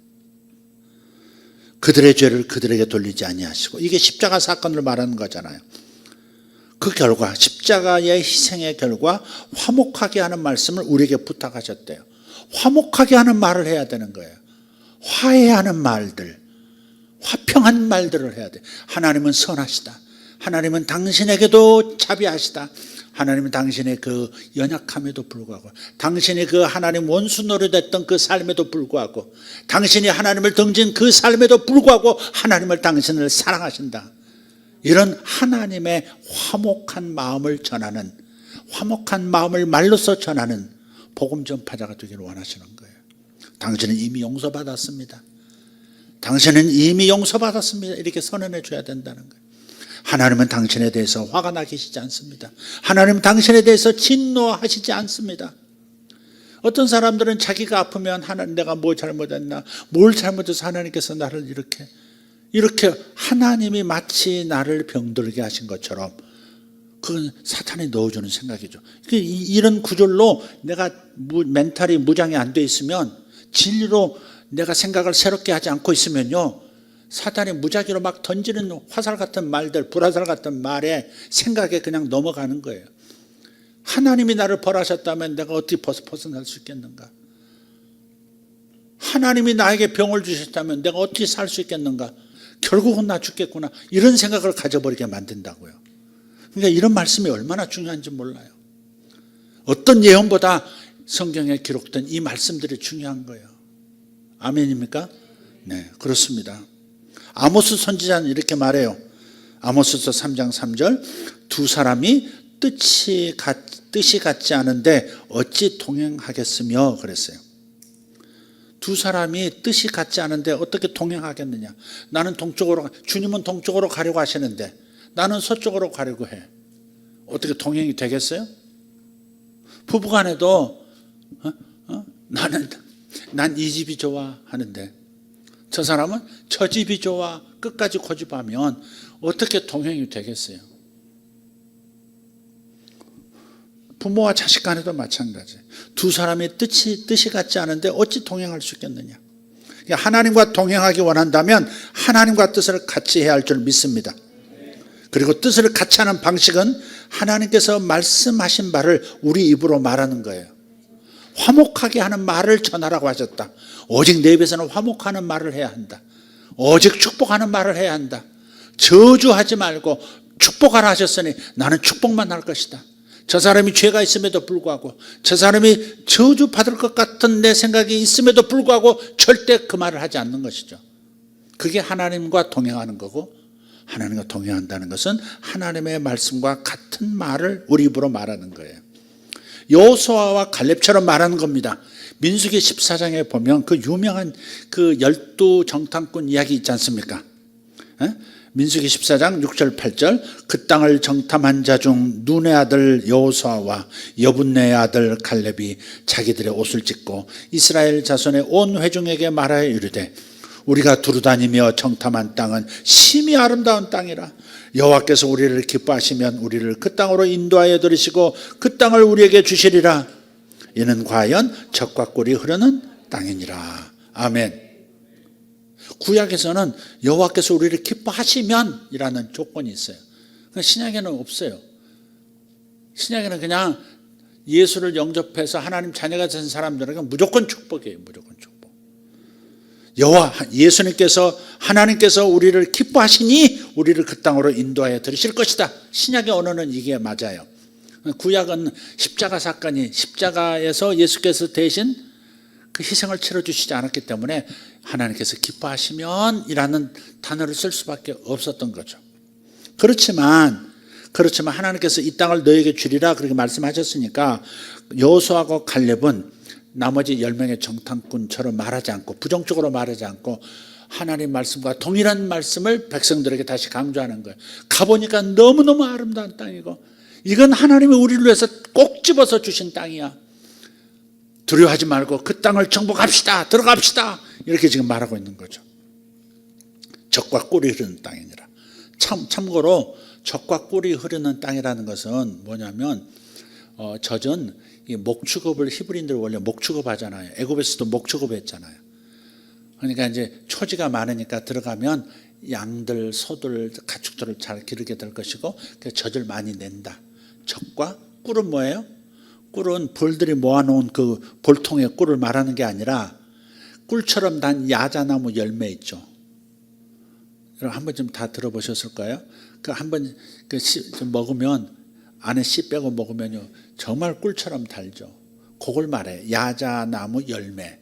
S2: 그들의 죄를 그들에게 돌리지 아니하시고 이게 십자가 사건을 말하는 거잖아요. 그 결과 십자가의 희생의 결과 화목하게 하는 말씀을 우리에게 부탁하셨대요. 화목하게 하는 말을 해야 되는 거예요. 화해하는 말들, 화평한 말들을 해야 돼. 하나님은 선하시다. 하나님은 당신에게도 자비하시다. 하나님은 당신의 그 연약함에도 불구하고 당신이 그 하나님 원수 노릇했던 그 삶에도 불구하고 당신이 하나님을 등진 그 삶에도 불구하고 하나님을 당신을 사랑하신다. 이런 하나님의 화목한 마음을 전하는, 화목한 마음을 말로써 전하는 복음 전파자가 되기를 원하시는 거예요. 당신은 이미 용서받았습니다. 당신은 이미 용서받았습니다. 이렇게 선언해 줘야 된다는 거예요. 하나님은 당신에 대해서 화가 나 계시지 않습니다. 하나님은 당신에 대해서 진노하시지 않습니다. 어떤 사람들은 자기가 아프면 하나님 내가 뭐 잘못했나, 뭘 잘못해서 하나님께서 나를 이렇게 이렇게 하나님이 마치 나를 병들게 하신 것처럼 그건 사탄이 넣어주는 생각이죠. 이런 구절로 내가 멘탈이 무장이 안 돼 있으면, 진리로 내가 생각을 새롭게 하지 않고 있으면요, 사탄이 무작위로 막 던지는 화살 같은 말들, 불화살 같은 말에 생각에 그냥 넘어가는 거예요. 하나님이 나를 벌하셨다면 내가 어떻게 벗어날 수 있겠는가? 하나님이 나에게 병을 주셨다면 내가 어떻게 살 수 있겠는가? 결국은 나 죽겠구나, 이런 생각을 가져버리게 만든다고요. 그러니까 이런 말씀이 얼마나 중요한지 몰라요. 어떤 예언보다 성경에 기록된 이 말씀들이 중요한 거예요. 아멘입니까? 네, 그렇습니다. 아모스 선지자는 이렇게 말해요. 아모스서 3장 3절, 두 사람이 뜻이 같지 않은데 어찌 동행하겠으며 그랬어요. 두 사람이 뜻이 같지 않은데 어떻게 동행하겠느냐. 나는 동쪽으로, 주님은 동쪽으로 가려고 하시는데 나는 서쪽으로 가려고 해. 어떻게 동행이 되겠어요? 부부간에도 난 이 집이 좋아 하는데 저 사람은 저 집이 좋아 끝까지 고집하면 어떻게 동행이 되겠어요? 부모와 자식 간에도 마찬가지. 두 사람의 뜻이 같지 않은데 어찌 동행할 수 있겠느냐. 하나님과 동행하기 원한다면 하나님과 뜻을 같이 해야 할 줄 믿습니다. 그리고 뜻을 같이 하는 방식은 하나님께서 말씀하신 바를 우리 입으로 말하는 거예요. 화목하게 하는 말을 전하라고 하셨다. 오직 내 입에서는 화목하는 말을 해야 한다. 오직 축복하는 말을 해야 한다. 저주하지 말고 축복하라 하셨으니 나는 축복만 할 것이다. 저 사람이 죄가 있음에도 불구하고, 저 사람이 저주받을 것 같은 내 생각이 있음에도 불구하고 절대 그 말을 하지 않는 것이죠. 그게 하나님과 동행하는 거고, 하나님과 동행한다는 것은 하나님의 말씀과 같은 말을 우리 입으로 말하는 거예요. 여호수아와 갈렙처럼 말하는 겁니다. 민수기 14장에 보면 그 유명한 그 12 정탐꾼 이야기 있지 않습니까? 민수기 14장 6절 8절, 그 땅을 정탐한 자 중 눈의 아들 여호수아와 여분네의 아들 갈렙이 자기들의 옷을 찢고 이스라엘 자손의 온 회중에게 말하여 이르되, 우리가 두루다니며 정탐한 땅은 심히 아름다운 땅이라. 여호와께서 우리를 기뻐하시면 우리를 그 땅으로 인도하여 들으시고 그 땅을 우리에게 주시리라. 이는 과연 젖과 꿀이 흐르는 땅이니라. 아멘. 구약에서는 여호와께서 우리를 기뻐하시면 이라는 조건이 있어요. 신약에는 없어요. 신약에는 그냥 예수를 영접해서 하나님 자녀가 된 사람들에게 무조건 축복이에요. 무조건 축복. 예수님께서, 하나님께서 우리를 기뻐하시니 우리를 그 땅으로 인도하여 들으실 것이다. 신약의 언어는 이게 맞아요. 구약은 십자가 사건이, 십자가에서 예수께서 대신 그 희생을 치러주시지 않았기 때문에 하나님께서 기뻐하시면 이라는 단어를 쓸 수밖에 없었던 거죠. 그렇지만 하나님께서 이 땅을 너에게 주리라 그렇게 말씀하셨으니까 여호수아하고 갈렙은 나머지 10명의 정탐꾼처럼 말하지 않고, 부정적으로 말하지 않고 하나님 말씀과 동일한 말씀을 백성들에게 다시 강조하는 거예요. 가보니까 너무너무 아름다운 땅이고 이건 하나님이 우리를 위해서 꼭 집어서 주신 땅이야. 두려워하지 말고 그 땅을 정복합시다. 들어갑시다. 이렇게 지금 말하고 있는 거죠. 젖과 꿀이 흐르는 땅이니라. 참고로 젖과 꿀이 흐르는 땅이라는 것은 뭐냐면, 젖은 목축업을, 히브리인들 원래 목축업 하잖아요. 애굽에서도 목축업 했잖아요. 그러니까 이제 초지가 많으니까 들어가면 양들, 소들, 가축들을 잘 기르게 될 것이고 젖을 많이 낸다. 젖과 꿀은 뭐예요? 꿀은 벌들이 모아놓은 그 볼통의 꿀을 말하는 게 아니라 꿀처럼 단 야자나무 열매 있죠. 여러분 한번 좀 다 들어보셨을까요? 그 한번 좀 먹으면 안에 씨 빼고 먹으면요 정말 꿀처럼 달죠. 그걸 말해. 야자나무 열매.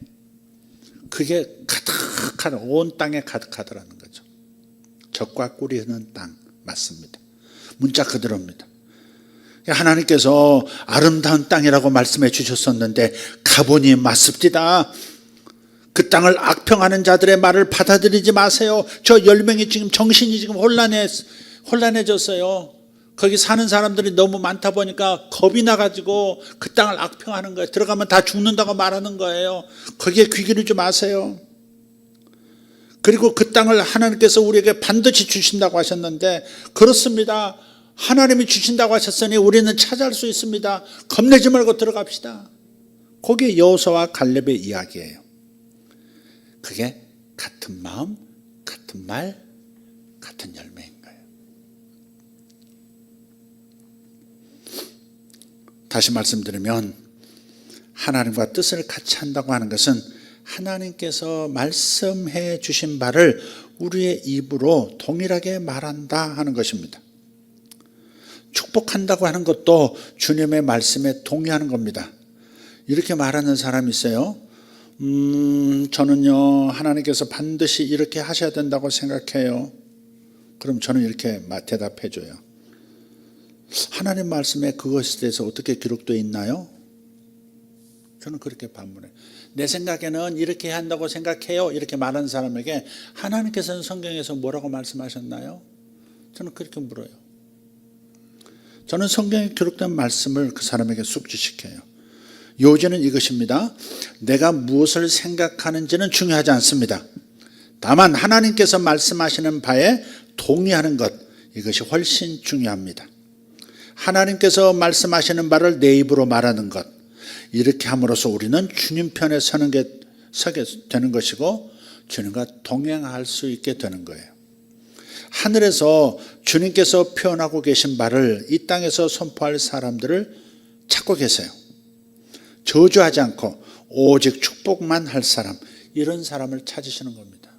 S2: 그게 가득한 온 땅에 가득하더라는 거죠. 젖과 꿀이 흐르는 땅 맞습니다. 문자 그대로입니다. 하나님께서 아름다운 땅이라고 말씀해 주셨었는데 가보니 맞습니다. 그 땅을 악평하는 자들의 말을 받아들이지 마세요. 저 10명이 지금 정신이 지금 혼란해졌어요. 거기 사는 사람들이 너무 많다 보니까 겁이 나가지고 그 땅을 악평하는 거예요. 들어가면 다 죽는다고 말하는 거예요. 거기에 귀 기르지 마세요. 그리고 그 땅을 하나님께서 우리에게 반드시 주신다고 하셨는데, 그렇습니다. 하나님이 주신다고 하셨으니 우리는 차지할 수 있습니다. 겁내지 말고 들어갑시다. 그게 여호수아와 갈렙의 이야기예요. 그게 같은 마음, 같은 말, 같은 열매인 거예요. 다시 말씀드리면, 하나님과 뜻을 같이 한다고 하는 것은 하나님께서 말씀해 주신 바를 우리의 입으로 동일하게 말한다 하는 것입니다. 축복한다고 하는 것도 주님의 말씀에 동의하는 겁니다. 이렇게 말하는 사람이 있어요. 저는요, 하나님께서 반드시 이렇게 하셔야 된다고 생각해요. 그럼 저는 이렇게 대답해 줘요. 하나님 말씀에 그것에 대해서 어떻게 기록되어 있나요? 저는 그렇게 반문해요. 내 생각에는 이렇게 한다고 생각해요. 이렇게 말하는 사람에게 하나님께서는 성경에서 뭐라고 말씀하셨나요? 저는 그렇게 물어요. 저는 성경에 기록된 말씀을 그 사람에게 숙지시켜요. 요지는 이것입니다. 내가 무엇을 생각하는지는 중요하지 않습니다. 다만 하나님께서 말씀하시는 바에 동의하는 것, 이것이 훨씬 중요합니다. 하나님께서 말씀하시는 바를 내 입으로 말하는 것, 이렇게 함으로써 우리는 주님 편에 서게 되는 것이고 주님과 동행할 수 있게 되는 거예요. 하늘에서 주님께서 표현하고 계신 바를 이 땅에서 선포할 사람들을 찾고 계세요. 저주하지 않고 오직 축복만 할 사람, 이런 사람을 찾으시는 겁니다.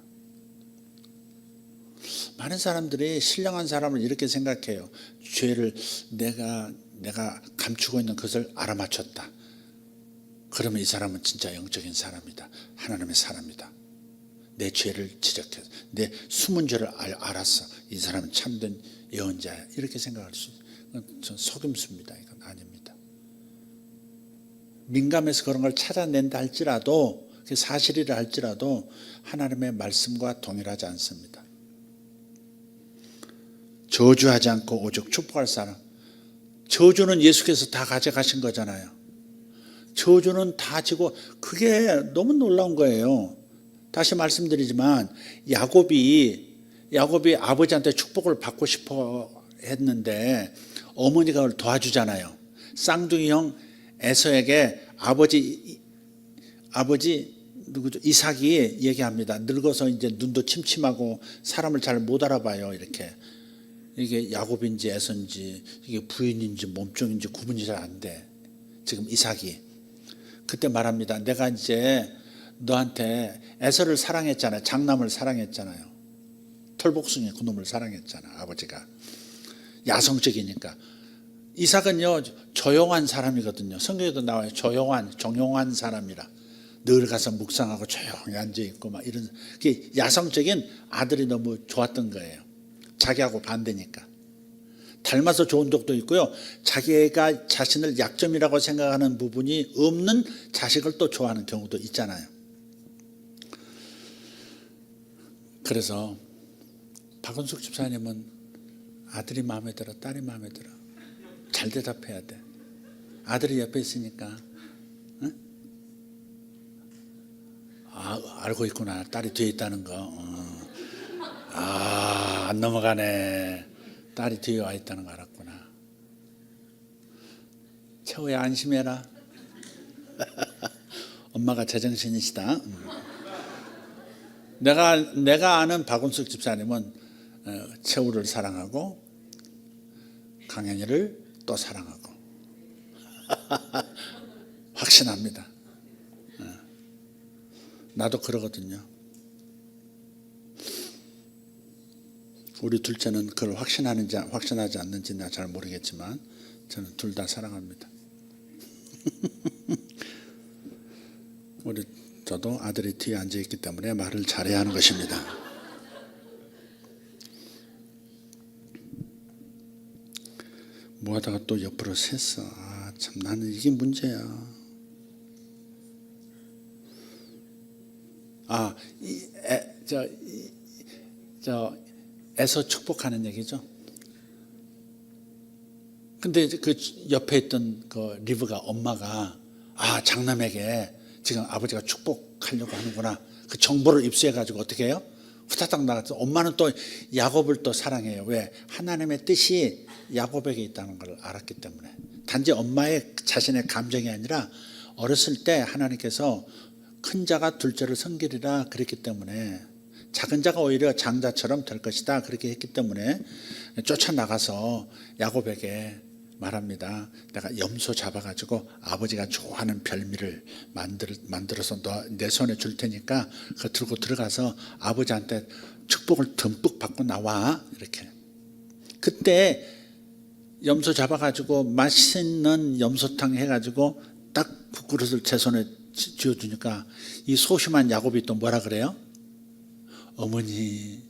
S2: 많은 사람들이 신령한 사람을 이렇게 생각해요. 죄를 내가 감추고 있는 것을 알아맞혔다. 그러면 이 사람은 진짜 영적인 사람이다. 하나님의 사람이다. 내 죄를 지적해서 내 숨은 죄를 알았어. 이 사람은 참된 예언자야. 이렇게 생각할 수 있어요. 전 속임수입니다. 이건 아닙니다. 민감해서 그런 걸 찾아낸다 할지라도, 그게 사실이라 할지라도 하나님의 말씀과 동일하지 않습니다. 저주하지 않고 오직 축복할 사람. 저주는 예수께서 다 가져가신 거잖아요. 저주는 다 지고, 그게 너무 놀라운 거예요. 다시 말씀드리지만 야곱이 아버지한테 축복을 받고 싶어 했는데 어머니가 그걸 도와주잖아요. 쌍둥이 형 에서에게 아버지 누구죠? 이삭이 얘기합니다. 늙어서 이제 눈도 침침하고 사람을 잘 못 알아봐요. 이렇게 이게 야곱인지 에서인지 이게 부인인지 몸종인지 구분이 잘 안 돼. 지금 이삭이 그때 말합니다. 내가 이제 너한테 에서를 사랑했잖아요. 장남을 사랑했잖아요. 털복숭이 그놈을 사랑했잖아. 아버지가 야성적이니까. 이삭은요 조용한 사람이거든요. 성경에도 나와요. 정용한 사람이라. 늘 가서 묵상하고 조용히 앉아있고 막 이런, 그게 야성적인 아들이 너무 좋았던 거예요. 자기하고 반대니까. 닮아서 좋은 적도 있고요. 자기가 자신을 약점이라고 생각하는 부분이 없는 자식을 또 좋아하는 경우도 있잖아요. 그래서 박은숙 집사님은 아들이 마음에 들어, 딸이 마음에 들어. 잘 대답해야 돼. 아들이 옆에 있으니까 응? 알고 있구나. 딸이 뒤에 있다는 거. 안 넘어가네. 딸이 뒤에 와 있다는 거 알았구나. 최후야 안심해라. 엄마가 제정신이시다. 내가 아는 박은숙 집사님은 최후를 사랑하고 강현이를 또 사랑하고 확신합니다. 나도 그러거든요. 우리 둘째는 그걸 확신하지 않는지 나 잘 모르겠지만 저는 둘 다 사랑합니다. 저도 아들이 뒤에 앉아있기 때문에 말을 잘해야 하는 것입니다. 뭐 하다가 또 옆으로 샜어. 참 나는 이게 문제야. 에서 축복하는 얘기죠. 근데 그 옆에 있던 그 리브가 엄마가 장남에게 지금 아버지가 축복하려고 하는구나. 그 정보를 입수해가지고 어떻게 해요? 후다닥 나가서 엄마는 또 야곱을 또 사랑해요. 왜? 하나님의 뜻이 야곱에게 있다는 걸 알았기 때문에. 단지 엄마의 자신의 감정이 아니라 어렸을 때 하나님께서 큰 자가 둘째를 섬기리라 그랬기 때문에 작은 자가 오히려 장자처럼 될 것이다 그렇게 했기 때문에 쫓아나가서 야곱에게 말합니다. 내가 염소 잡아가지고 아버지가 좋아하는 별미를 만들어서 내 손에 줄 테니까 그거 들고 들어가서 아버지한테 축복을 듬뿍 받고 나와. 이렇게. 그때 염소 잡아가지고 맛있는 염소탕 해가지고 딱 국그릇을 제 손에 쥐어주니까 이 소심한 야곱이 또 뭐라 그래요? 어머니,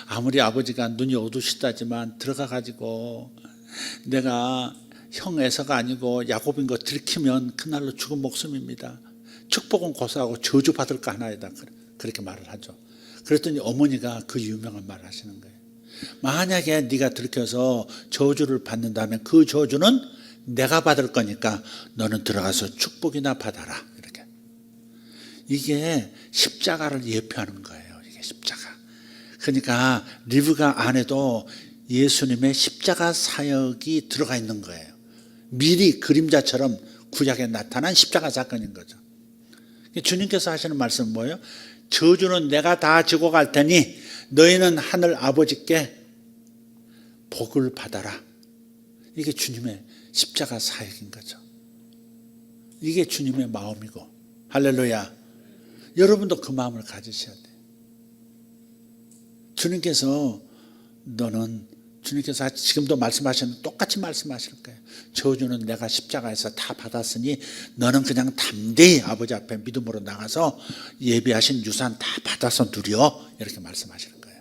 S2: 아무리 아버지가 눈이 어두시다지만 들어가가지고 내가 형 에서가 아니고 야곱인 거 들키면 그날로 죽은 목숨입니다. 축복은 고사하고 저주 받을 거 하나이다. 그렇게 말을 하죠. 그랬더니 어머니가 그 유명한 말을 하시는 거예요. 만약에 네가 들켜서 저주를 받는다면 그 저주는 내가 받을 거니까 너는 들어가서 축복이나 받아라. 이렇게. 이게 십자가를 예표하는 거예요. 이게 십자가. 그러니까 리브가 안에도 예수님의 십자가 사역이 들어가 있는 거예요. 미리 그림자처럼 구약에 나타난 십자가 사건인 거죠. 주님께서 하시는 말씀은 뭐예요? 저주는 내가 다 지고 갈 테니 너희는 하늘 아버지께 복을 받아라. 이게 주님의 십자가 사역인 거죠. 이게 주님의 마음이고. 할렐루야. 여러분도 그 마음을 가지셔야 돼요. 주님께서 지금도 말씀하시는 똑같이 말씀하실 거예요. 저주는 내가 십자가에서 다 받았으니 너는 그냥 담대히 아버지 앞에 믿음으로 나가서 예비하신 유산 다 받아서 누려. 이렇게 말씀하시는 거예요.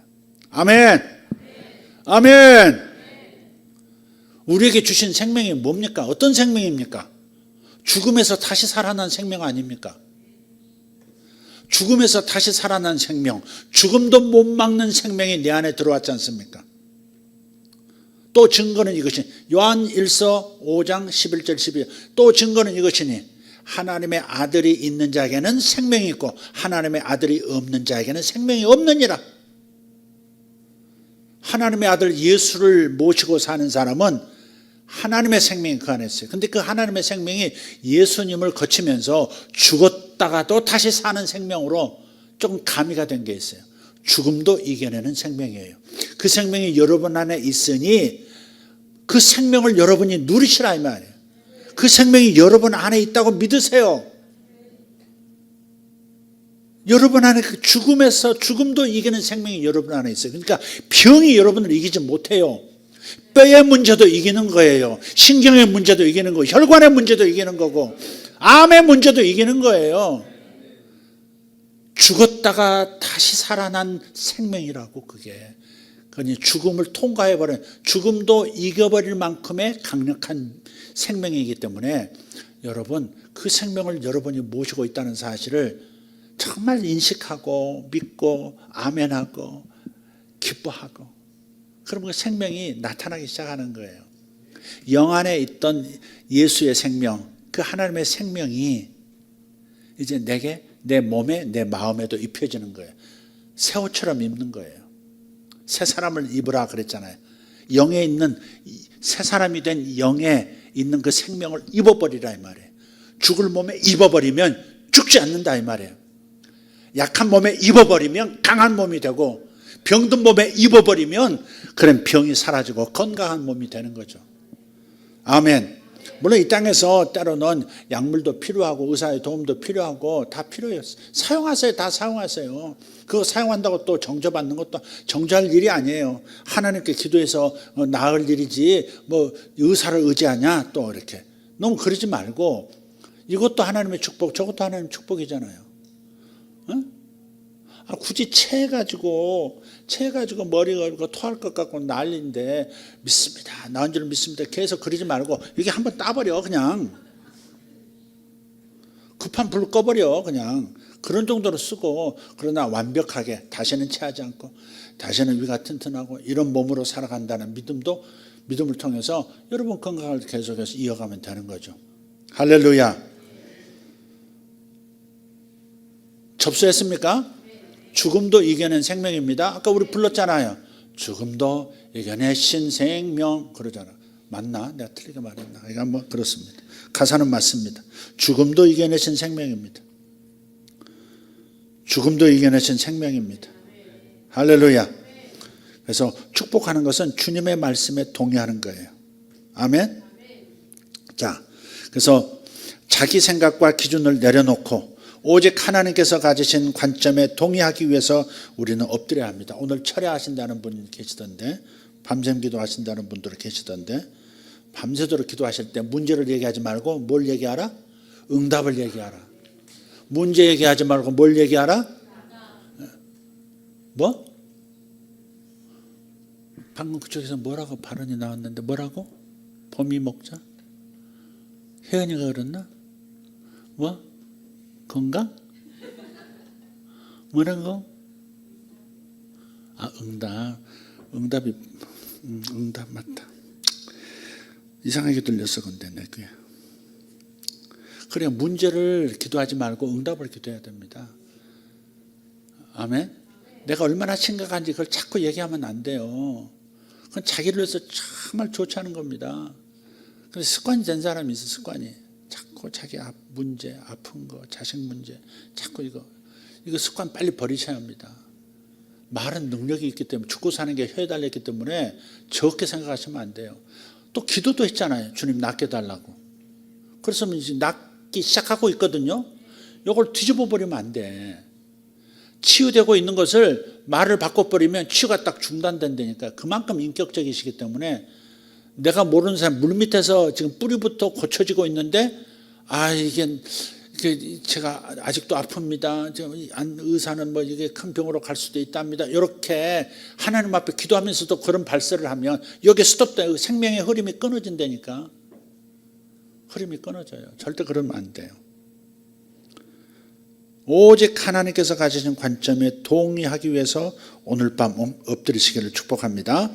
S2: 아멘. 아멘. 우리에게 주신 생명이 뭡니까? 어떤 생명입니까? 죽음에서 다시 살아난 생명 아닙니까? 죽음에서 다시 살아난 생명, 죽음도 못 막는 생명이 내 안에 들어왔지 않습니까? 또 증거는 이것이 요한 1서 5장 11절 12절 또 증거는 이것이니 하나님의 아들이 있는 자에게는 생명이 있고 하나님의 아들이 없는 자에게는 생명이 없느니라. 하나님의 아들 예수를 모시고 사는 사람은 하나님의 생명이 그 안에 있어요. 근데 그 하나님의 생명이 예수님을 거치면서 죽었다가도 다시 사는 생명으로 조금 가미가 된 게 있어요. 죽음도 이겨내는 생명이에요. 그 생명이 여러분 안에 있으니 그 생명을 여러분이 누리시라 이 말이에요. 그 생명이 여러분 안에 있다고 믿으세요. 여러분 안에 그 죽음도 이기는 생명이 여러분 안에 있어요. 그러니까 병이 여러분을 이기지 못해요. 뼈의 문제도 이기는 거예요. 신경의 문제도 이기는 거고 혈관의 문제도 이기는 거고 암의 문제도 이기는 거예요. 죽었다가 다시 살아난 생명이라고 그게. 그러니 죽음을 통과해버린 죽음도 이겨버릴 만큼의 강력한 생명이기 때문에 여러분 그 생명을 여러분이 모시고 있다는 사실을 정말 인식하고 믿고 아멘하고 기뻐하고 그러면 그 생명이 나타나기 시작하는 거예요. 영 안에 있던 예수의 생명, 그 하나님의 생명이 이제 내게 내 몸에 내 마음에도 입혀지는 거예요. 새 옷처럼 입는 거예요. 새 사람을 입으라 그랬잖아요. 영에 있는 새 사람이 된 영에 있는 그 생명을 입어버리라 이 말이에요. 죽을 몸에 입어버리면 죽지 않는다 이 말이에요. 약한 몸에 입어버리면 강한 몸이 되고 병든 몸에 입어버리면 그런 병이 사라지고 건강한 몸이 되는 거죠. 아멘. 물론 이 땅에서 때로는 약물도 필요하고 의사의 도움도 필요하고 다 필요해요. 사용하세요. 다 사용하세요. 그거 사용한다고 또 정죄받는 것도 정죄할 일이 아니에요. 하나님께 기도해서 나을 일이지 뭐 의사를 의지하냐 또 이렇게 너무 그러지 말고 이것도 하나님의 축복 저것도 하나님의 축복이잖아요. 응? 굳이 체해가지고 머리가 이렇게 토할 것 같고 난리인데 믿습니다. 나은 줄 믿습니다. 계속 그러지 말고 이게 한번 따버려 그냥. 급한 불 꺼버려 그냥. 그런 정도로 쓰고 그러나 완벽하게 다시는 체하지 않고 다시는 위가 튼튼하고 이런 몸으로 살아간다는 믿음을 통해서 여러분 건강을 계속해서 이어가면 되는 거죠. 할렐루야. 접수했습니까? 죽음도 이겨낸 생명입니다. 아까 우리 불렀잖아요. 죽음도 이겨내신 생명 그러잖아. 맞나? 내가 틀리게 말했나? 이거 한번 그렇습니다. 가사는 맞습니다. 죽음도 이겨내신 생명입니다. 죽음도 이겨내신 생명입니다. 할렐루야. 그래서 축복하는 것은 주님의 말씀에 동의하는 거예요. 아멘. 자, 그래서 자기 생각과 기준을 내려놓고 오직 하나님께서 가지신 관점에 동의하기 위해서 우리는 엎드려야 합니다. 오늘 철야하신다는 분이 계시던데, 밤샘 기도하신다는 분들 계시던데, 밤새도록 기도하실 때 문제를 얘기하지 말고 뭘 얘기하라? 응답을 얘기하라. 문제 얘기하지 말고 뭘 얘기하라? 뭐? 방금 그쪽에서 뭐라고 발언이 나왔는데 뭐라고? 봄이 먹자? 혜연이가 그랬나? 뭐? 건강? 뭐라고? 아, 응답이 응답 맞다. 이상하게 들렸어. 근데 내 귀에. 그래, 문제를 기도하지 말고 응답을 기도해야 됩니다. 아멘. 내가 얼마나 심각한지 그걸 자꾸 얘기하면 안 돼요. 그건 자기를 위해서 정말 좋지 않은 겁니다. 근데 습관이 된 사람이 있어. 습관이 자꾸 자기 문제, 아픈 거, 자식 문제, 자꾸 이거 습관 빨리 버리셔야 합니다. 말은 능력이 있기 때문에, 죽고 사는 게 혀에 달렸기 때문에 적게 생각하시면 안 돼요. 또 기도도 했잖아요. 주님 낫게 달라고. 그래서 이제 낫기 시작하고 있거든요. 이걸 뒤집어 버리면 안 돼. 치유되고 있는 것을 말을 바꿔버리면 치유가 딱 중단된다니까. 그만큼 인격적이시기 때문에 내가 모르는 사람 물밑에서 지금 뿌리부터 고쳐지고 있는데, 이게 제가 아직도 아픕니다. 의사는 뭐 이게 큰 병으로 갈 수도 있답니다. 이렇게 하나님 앞에 기도하면서도 그런 발설을 하면 여기 스톱돼. 생명의 흐름이 끊어진다니까. 흐름이 끊어져요. 절대 그러면 안 돼요. 오직 하나님께서 가지신 관점에 동의하기 위해서 오늘 밤 엎드리시기를 축복합니다.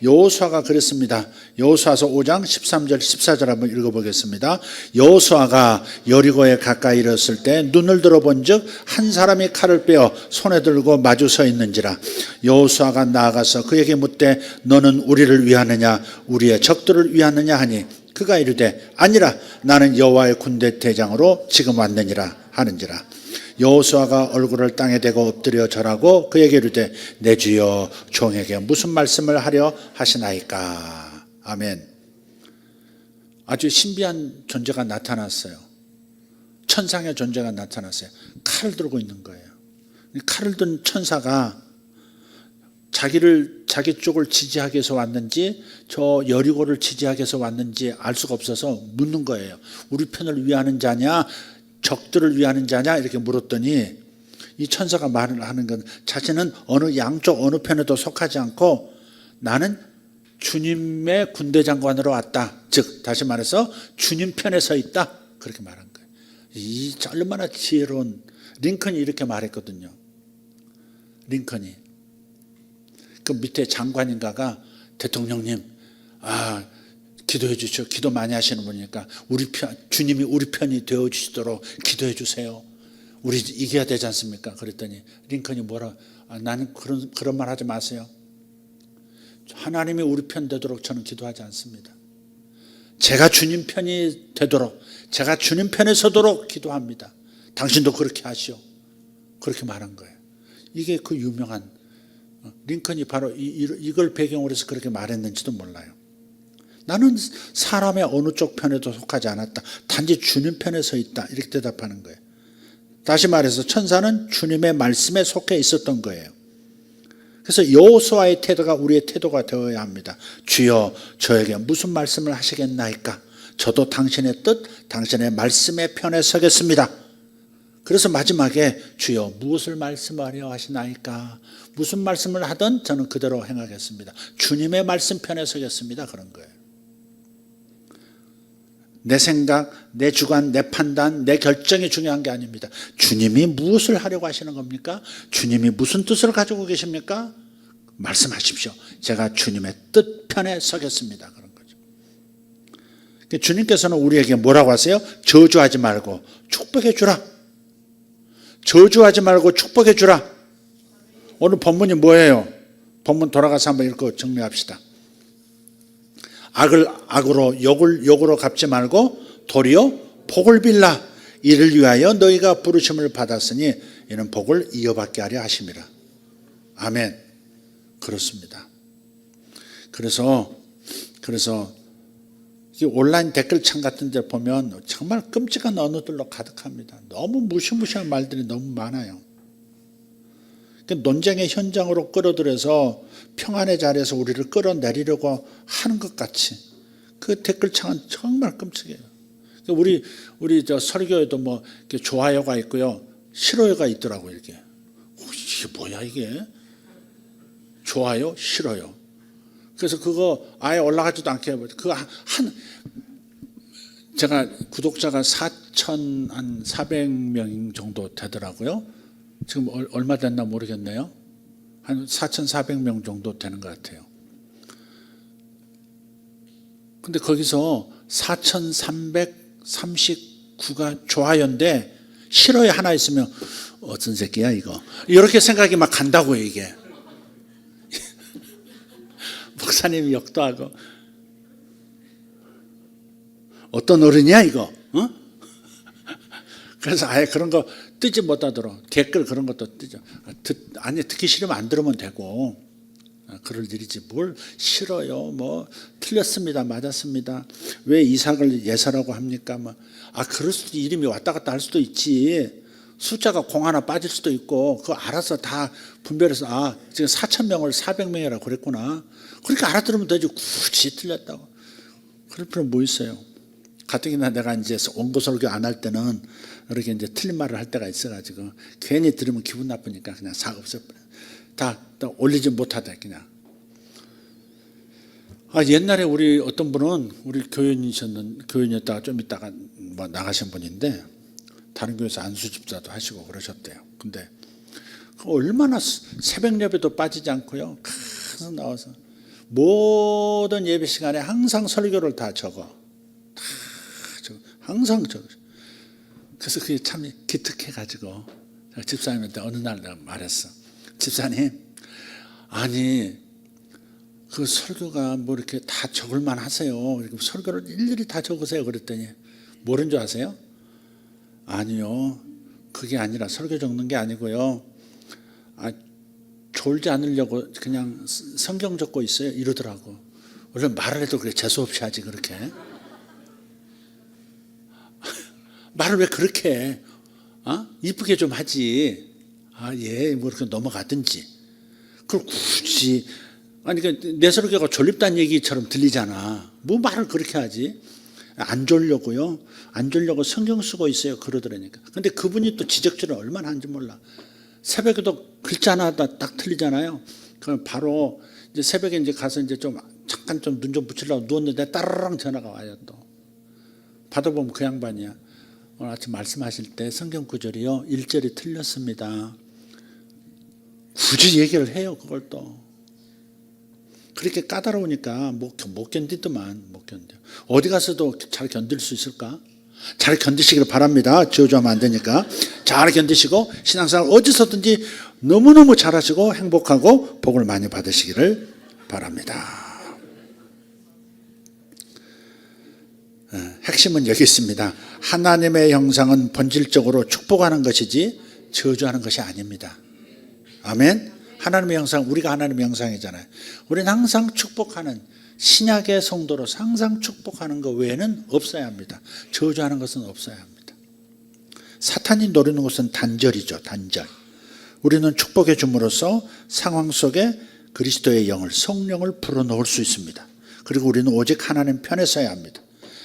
S2: 여호수아가 그랬습니다. 여호수아서 5장 13절 14절 한번 읽어보겠습니다. 여호수아가 여리고에 가까이 이르렀을 때 눈을 들어본즉 한 사람이 칼을 빼어 손에 들고 마주 서 있는지라. 여호수아가 나아가서 그에게 묻되 너는 우리를 위하느냐 우리의 적들을 위하느냐 하니 그가 이르되 아니라 나는 여호와의 군대 대장으로 지금 왔느니라 하는지라. 여호수아가 얼굴을 땅에 대고 엎드려 절하고 그에게 이르되 내 주여 종에게 무슨 말씀을 하려 하시나이까. 아멘. 아주 신비한 존재가 나타났어요. 천상의 존재가 나타났어요. 칼을 들고 있는 거예요. 칼을 든 천사가 자기 쪽을 지지하기 위해서 왔는지 저 여리고를 지지하기 위해서 왔는지 알 수가 없어서 묻는 거예요. 우리 편을 위하는 자냐 적들을 위하는 자냐 이렇게 물었더니 이 천사가 말을 하는 건 자신은 어느 양쪽 어느 편에도 속하지 않고 나는 주님의 군대 장관으로 왔다. 즉 다시 말해서 주님 편에 서 있다. 그렇게 말한 거예요. 이 얼마나 지혜로운. 링컨이 이렇게 말했거든요. 링컨이 그 밑에 장관인가가 대통령님 기도해 주시오. 기도 많이 하시는 분이니까 주님이 우리 편이 되어주시도록 기도해 주세요. 우리 이겨야 되지 않습니까? 그랬더니 링컨이 나는 그런 말 하지 마세요. 하나님이 우리 편 되도록 저는 기도하지 않습니다. 제가 주님 편이 되도록, 제가 주님 편에 서도록 기도합니다. 당신도 그렇게 하시오. 그렇게 말한 거예요. 이게 그 유명한 링컨이 바로 이걸 배경으로 해서 그렇게 말했는지도 몰라요. 나는 사람의 어느 쪽 편에도 속하지 않았다. 단지 주님 편에 서 있다. 이렇게 대답하는 거예요. 다시 말해서 천사는 주님의 말씀에 속해 있었던 거예요. 그래서 여호수아의 태도가 우리의 태도가 되어야 합니다. 주여 저에게 무슨 말씀을 하시겠나이까? 저도 당신의 뜻, 당신의 말씀의 편에 서겠습니다. 그래서 마지막에 주여 무엇을 말씀하려 하시나이까? 무슨 말씀을 하든 저는 그대로 행하겠습니다. 주님의 말씀 편에 서겠습니다. 그런 거예요. 내 생각, 내 주관, 내 판단, 내 결정이 중요한 게 아닙니다. 주님이 무엇을 하려고 하시는 겁니까? 주님이 무슨 뜻을 가지고 계십니까? 말씀하십시오. 제가 주님의 뜻 편에 서겠습니다. 그런 거죠. 주님께서는 우리에게 뭐라고 하세요? 저주하지 말고 축복해 주라. 저주하지 말고 축복해 주라. 오늘 본문이 뭐예요? 본문 돌아가서 한번 읽고 정리합시다. 악을 악으로 욕을 욕으로 갚지 말고 도리어 복을 빌라. 이를 위하여 너희가 부르심을 받았으니 이는 복을 이어받게 하려 하심이라. 아멘. 그렇습니다. 그래서 이 온라인 댓글창 같은 데 보면 정말 끔찍한 언어들로 가득합니다. 너무 무시무시한 말들이 너무 많아요. 논쟁의 현장으로 끌어들여서 평안의 자리에서 우리를 끌어내리려고 하는 것 같이 그 댓글창은 정말 끔찍해요. 우리 저 설교에도 뭐 이렇게 좋아요가 있고요, 싫어요가 있더라고요. 이게 뭐야 이게? 좋아요, 싫어요. 그래서 그거 아예 올라가지도 않게 제가 구독자가 4,400명 정도 되더라고요. 지금 얼마 됐나 모르겠네요. 한 4,400명 정도 되는 것 같아요. 근데 거기서 4,339가 좋아요인데 싫어요 하나 있으면 어떤 새끼야 이거, 이렇게 생각이 막 간다고요. 이게 목사님이 욕도 하고 어떤 어른이야 이거, 어? 그래서 아예 그런 거 뜨지 못하도록 댓글 그런 것도 뜨죠. 아니 듣기 싫으면 안 들으면 되고, 그럴 일이지 뭘 싫어요, 뭐 틀렸습니다, 맞았습니다, 왜 이삭을 예사라고 합니까? 뭐 그럴 수도, 이름이 왔다 갔다 할 수도 있지. 숫자가 공 하나 빠질 수도 있고 그거 알아서 다 분별해서 지금 4,000명을 400명이라고 그랬구나, 그렇게 알아들으면 되지. 굳이 틀렸다고 그럴 필요는 뭐 있어요. 가뜩이나 내가 이제 원고설교 안 할 때는 이렇게 이제 틀린 말을 할 때가 있어가지고 괜히 들으면 기분 나쁘니까 그냥 싹 없애버려. 다 올리지 못하다 그냥. 옛날에 우리 어떤 분은 우리 교인이었다가 좀 있다가 뭐 나가신 분인데 다른 교회에서 안수집사도 하시고 그러셨대요. 근데 얼마나 새벽 예배도 빠지지 않고요, 계속 나와서 모든 예배 시간에 항상 설교를 다 적어. 항상 적어. 그래서 그게 참 기특해가지고 집사님한테 어느 날 내가 말했어. 집사님, 아니 그 설교가 뭐 이렇게 다 적을만 하세요. 설교를 일일이 다 적으세요. 그랬더니 뭐는 줄 아세요? 아니요, 그게 아니라 설교 적는 게 아니고요, 졸지 않으려고 그냥 성경 적고 있어요 이러더라고. 원래 말을 해도 그래 재수없이 하지 그렇게. 말을 왜 그렇게 해? 이쁘게 좀 하지. 예, 뭐 이렇게 넘어가든지. 그걸 굳이, 그러니까 내 설교가 졸립다는 얘기처럼 들리잖아. 뭐 말을 그렇게 하지? 안 졸려고요. 안 졸려고 성경 쓰고 있어요. 그러더라니까. 근데 그분이 또 지적질을 얼마나 하는지 몰라. 새벽에도 글자 하나 딱 틀리잖아요. 그럼 바로 이제 새벽에 이제 가서 이제 좀 잠깐 좀 눈 좀 붙이려고 누웠는데 따르릉 전화가 와요. 또 받아보면 그 양반이야. 오늘 아침 말씀하실 때 성경 구절이요 1절이 틀렸습니다. 굳이 얘기를 해요. 그걸 또 그렇게 까다로우니까 못 견디더만. 못 견뎌. 어디 가서도 잘 견딜 수 있을까? 잘 견디시기를 바랍니다. 저주하면 안 되니까 잘 견디시고 신앙생활 어디서든지 너무너무 잘하시고 행복하고 복을 많이 받으시기를 바랍니다. 핵심은 여기 있습니다. 하나님의 형상은 본질적으로 축복하는 것이지 저주하는 것이 아닙니다. 아멘. 하나님의 형상, 우리가 하나님의 형상이잖아요. 우리는 항상 축복하는, 신약의 성도로서 항상 축복하는 것 외에는 없어야 합니다. 저주하는 것은 없어야 합니다. 사탄이 노리는 것은 단절이죠. 단절. 우리는 축복해 줌으로써 상황 속에 그리스도의 영을, 성령을 불어넣을 수 있습니다. 그리고 우리는 오직 하나님 편에 서야 합니다.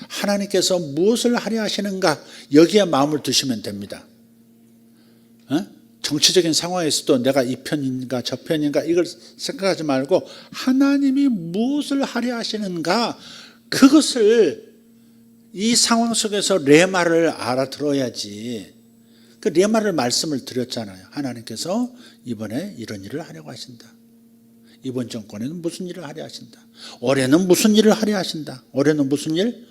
S2: 하나님께서 무엇을 하려 하시는가, 여기에 마음을 두시면 됩니다. 정치적인 상황에서도 내가 이 편인가 저 편인가 이걸 생각하지 말고 하나님이 무엇을 하려 하시는가, 그것을 이 상황 속에서 레마를 알아들어야지. 그 레마를 말씀을 드렸잖아요. 하나님께서 이번에 이런 일을 하려고 하신다. 이번 정권에는 무슨 일을 하려 하신다. 올해는 무슨 일을 하려 하신다. 올해는 무슨 일?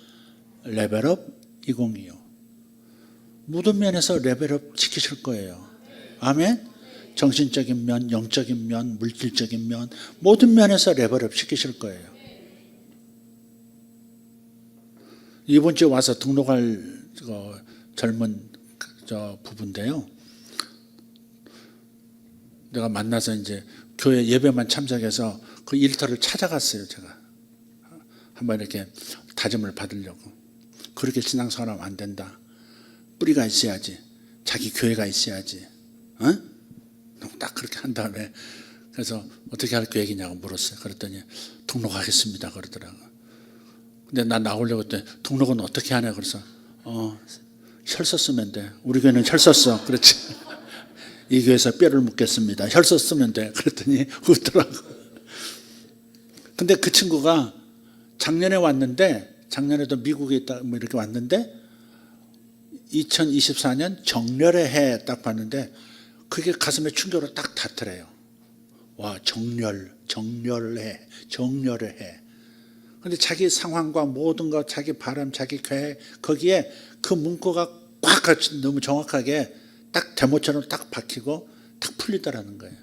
S2: 레벨업 2025. 모든 면에서 레벨업 시키실 거예요. 아멘. 정신적인 면, 영적인 면, 물질적인 면, 모든 면에서 레벨업 시키실 거예요. 이번 주에 와서 등록할 젊은 부부인데요. 내가 만나서 이제 교회 예배만 참석해서 그 일터를 찾아갔어요. 제가 한번 이렇게 다짐을 받으려고. 그렇게 신앙생활하면 안 된다. 뿌리가 있어야지. 자기 교회가 있어야지. 딱 그렇게 한 다음에 그래서 어떻게 할 계획이냐고 물었어요. 그랬더니 등록하겠습니다 그러더라고요. 근데 나 나오려고 했더니 등록은 어떻게 하냐 그래서 혈서 쓰면 돼. 우리 교회는 혈서 써. 그렇지. 이 교회에서 뼈를 묻겠습니다. 혈서 쓰면 돼. 그랬더니 웃더라고. 근데 그 친구가 작년에 왔는데, 작년에도 미국에 있다 뭐 이렇게 왔는데 2024년 정렬의 해 딱 봤는데 그게 가슴에 충격으로 딱 닿더래요. 와, 정렬의 해. 근데 자기 상황과 모든 것, 자기 바람, 자기 계획, 거기에 그 문구가 꽉 너무 정확하게 딱 데모처럼 딱 박히고 딱 풀리더라는 거예요.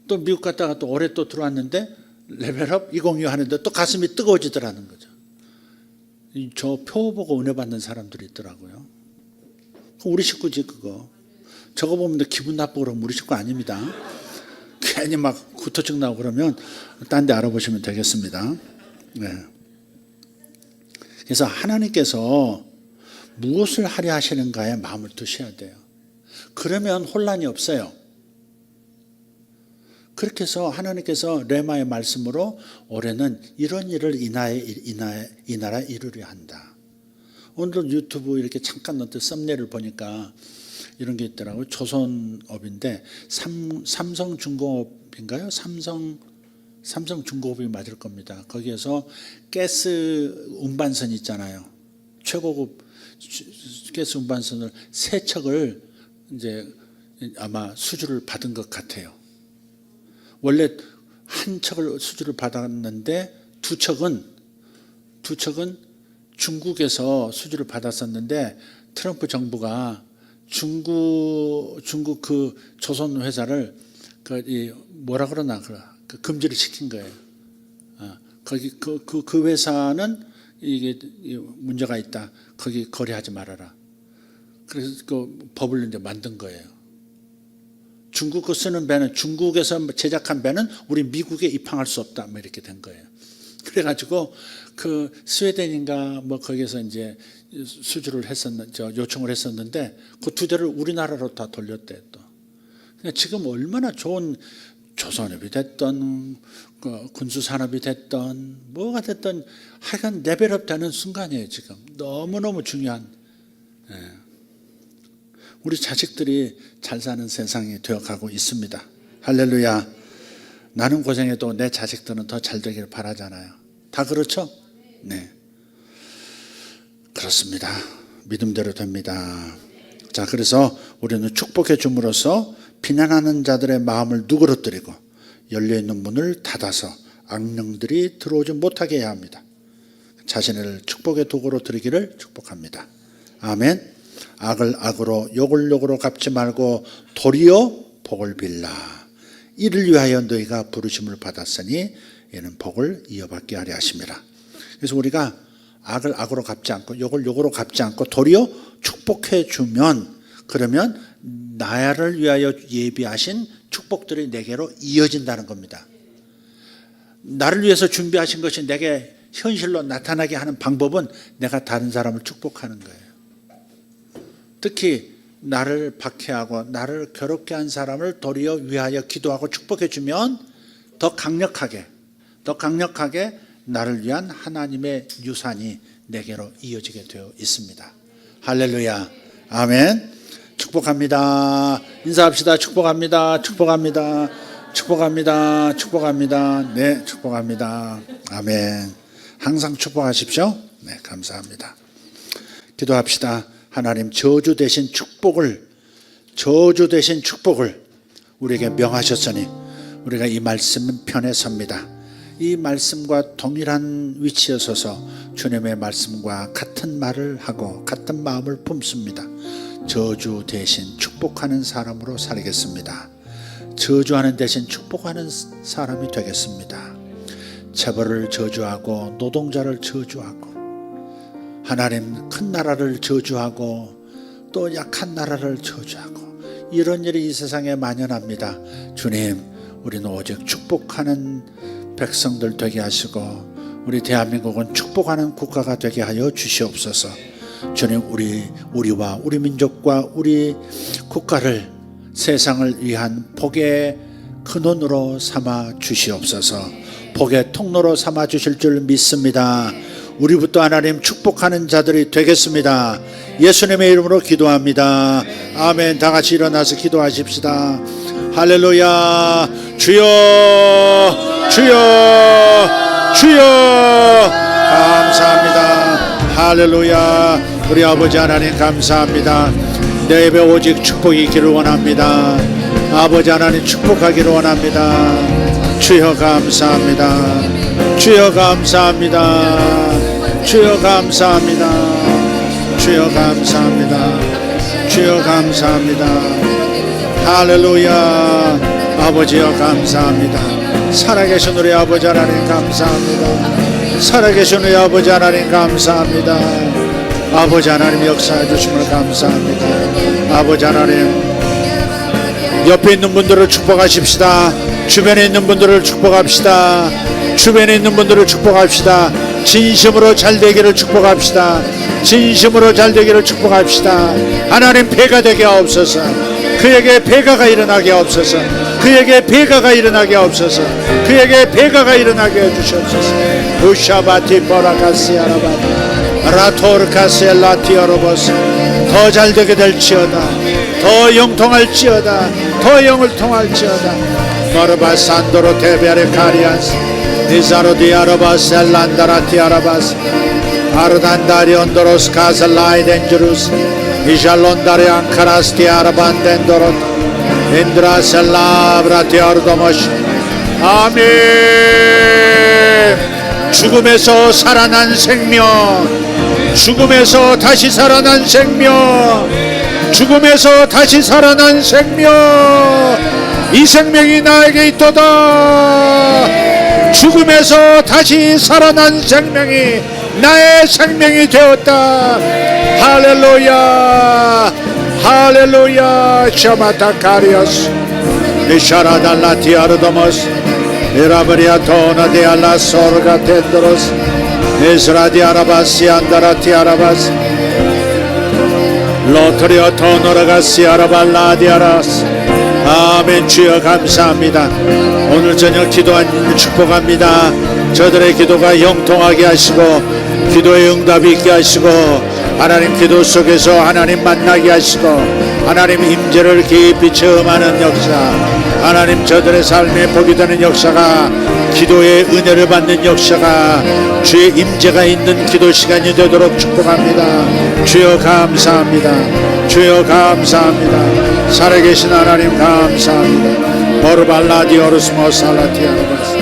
S2: 또 미국 갔다가 또 올해 또 들어왔는데 레벨업 2025 하는데 또 가슴이 뜨거워지더라는 거죠. 저 표 보고 은혜 받는 사람들이 있더라고요. 우리 식구지 그거. 저거 보면 기분 나쁘고 그러면 우리 식구 아닙니다. 괜히 막 구토증 나고 그러면 딴 데 알아보시면 되겠습니다. 네. 그래서 하나님께서 무엇을 하려 하시는가에 마음을 두셔야 돼요. 그러면 혼란이 없어요. 그렇게 해서 하나님께서 레마의 말씀으로 올해는 이런 일을 이 나라에 이루려 한다. 오늘 유튜브 이렇게 잠깐 넣었던 썸네일을 보니까 이런 게 있더라고요. 조선업인데 삼성중공업인가요? 삼성중공업이 맞을 겁니다. 거기에서 가스 운반선 있잖아요. 최고급 가스 운반선을 3척을 이제 아마 수주를 받은 것 같아요. 원래 한 척을 수주를 받았는데 두 척은 중국에서 수주를 받았었는데 트럼프 정부가 중국 그 조선 회사를 뭐라 그러나 그 금지를 시킨 거예요. 거기 그 회사는 이게 문제가 있다. 거기 거래하지 말아라. 그래서 그 법을 이제 만든 거예요. 중국 거 쓰는 배는, 중국에서 제작한 배는 우리 미국에 입항할 수 없다. 뭐 이렇게 된 거예요. 그래가지고 그 스웨덴인가 뭐 거기에서 이제 수주를 요청을 했었는데 그 2대를 우리나라로 다 돌렸대 또. 그러니까 지금 얼마나 좋은 조선업이 됐던 군수산업이 됐던 뭐가 됐던 하여간 레벨업 되는 순간이에요. 지금 너무너무 중요한. 우리 자식들이 잘 사는 세상이 되어가고 있습니다. 할렐루야. 나는 고생해도 내 자식들은 더 잘 되기를 바라잖아요. 다 그렇죠? 네. 그렇습니다. 믿음대로 됩니다. 자, 그래서 우리는 축복해 줌으로써 비난하는 자들의 마음을 누그러뜨리고 열려있는 문을 닫아서 악령들이 들어오지 못하게 해야 합니다. 자신을 축복의 도구로 드리기를 축복합니다. 아멘. 악을 악으로 욕을 욕으로 갚지 말고 도리어 복을 빌라. 이를 위하여 너희가 부르심을 받았으니 이는 복을 이어받게 하려 하심이라. 그래서 우리가 악을 악으로 갚지 않고 욕을 욕으로 갚지 않고 도리어 축복해 주면, 그러면 나를 위하여 예비하신 축복들이 내게로 이어진다는 겁니다. 나를 위해서 준비하신 것이 내게 현실로 나타나게 하는 방법은 내가 다른 사람을 축복하는 거예요. 특히 나를 박해하고 나를 괴롭게 한 사람을 도리어 위하여 기도하고 축복해 주면 더 강력하게 나를 위한 하나님의 유산이 내게로 이어지게 되어 있습니다. 할렐루야. 아멘. 축복합니다. 인사합시다. 축복합니다. 네, 축복합니다. 아멘. 항상 축복하십시오. 네, 감사합니다. 기도합시다. 하나님, 저주 대신 축복을 우리에게 명하셨으니 우리가 이 말씀 편에 섭니다. 이 말씀과 동일한 위치에 서서 주님의 말씀과 같은 말을 하고 같은 마음을 품습니다. 저주 대신 축복하는 사람으로 살겠습니다. 저주하는 대신 축복하는 사람이 되겠습니다. 재벌을 저주하고 노동자를 저주하고 하나님 큰 나라를 저주하고 또 약한 나라를 저주하고 이런 일이 이 세상에 만연합니다. 주님, 우리는 오직 축복하는 백성들 되게 하시고 우리 대한민국은 축복하는 국가가 되게 하여 주시옵소서. 주님, 우리와 우리 민족과 우리 국가를 세상을 위한 복의 근원으로 삼아 주시옵소서. 복의 통로로 삼아 주실 줄 믿습니다. 우리부터 하나님 축복하는 자들이 되겠습니다. 예수님의 이름으로 기도합니다. 아멘. 다 같이 일어나서 기도하십시다. 할렐루야. 주여, 주여, 주여. 감사합니다. 할렐루야. 우리 아버지 하나님 감사합니다. 내 입에 오직 축복이 있기를 원합니다. 아버지 하나님 축복하기를 원합니다. 주여 감사합니다. 주여 감사합니다. 주여 감사합니다. 주여 감사합니다. 주여 감사합니다. 할렐루야. 아버지여 감사합니다. 살아계신 우리 아버지 하나님 감사합니다. 살아계신 우리 아버지 하나님 감사합니다. 아버지 하나님 역사해 주심을 감사합니다. 아버지 하나님 옆에 있는 분들을 축복하십시다. 주변에 있는 분들을 축복합시다. 주변에 있는 분들을 축복합시다. 진심으로 잘되기를 축복합시다. 진심으로 잘되기를 축복합시다. 하나님 배가 되게 하옵소서. 그에게 배가가 일어나게 하옵소서. 그에게 배가가 일어나게 하옵소서. 그에게 배가가 일어나게 해주시옵소서. 우샤바티 보라카시아라바 라토르카셀라티아로버스. 더 잘되게 될지어다. 더 영통할지어다. 더 영을 통할지어다. 마르바 산도로 테베레 카리안스 니자로 디아로바 셀란다라 티아라바스 아르단다리 온도로스 카셀라이 덴주루스 이샬론다리 앙카라스 티아라반 덴도롯 인드라 셀라브라 티아르도모시. 아멘. 죽음에서 살아난 생명, 죽음에서 다시 살아난 생명, 죽음에서 다시 살아난 생명, 이 생명이 나에게 있도다. 죽음에서 다시 살아난 생명이 나의 생명이 되었다. 할렐루야. 할렐루야. 샤마타 카리오스 이샤라달라티아르도모스 이라브리아 토나디알라 소르가 텐드로스 이스라디아라바시 안다라티아라바스 로트리오 토노라가시아라발라디아라스. 아멘. 주여 감사합니다. 오늘 저녁 기도한 일 축복합니다. 저들의 기도가 형통하게 하시고 기도의 응답이 있게 하시고 하나님 기도 속에서 하나님 만나게 하시고 하나님 임재를 깊이 체험하는 역사, 하나님 저들의 삶에 복이 되는 역사가, 기도의 은혜를 받는 역사가, 주의 임재가 있는 기도 시간이 되도록 축복합니다. 주여 감사합니다. 주여 감사합니다. 살아계신 하나님 감사합니다. 모르발라디오르스모살라티아르바스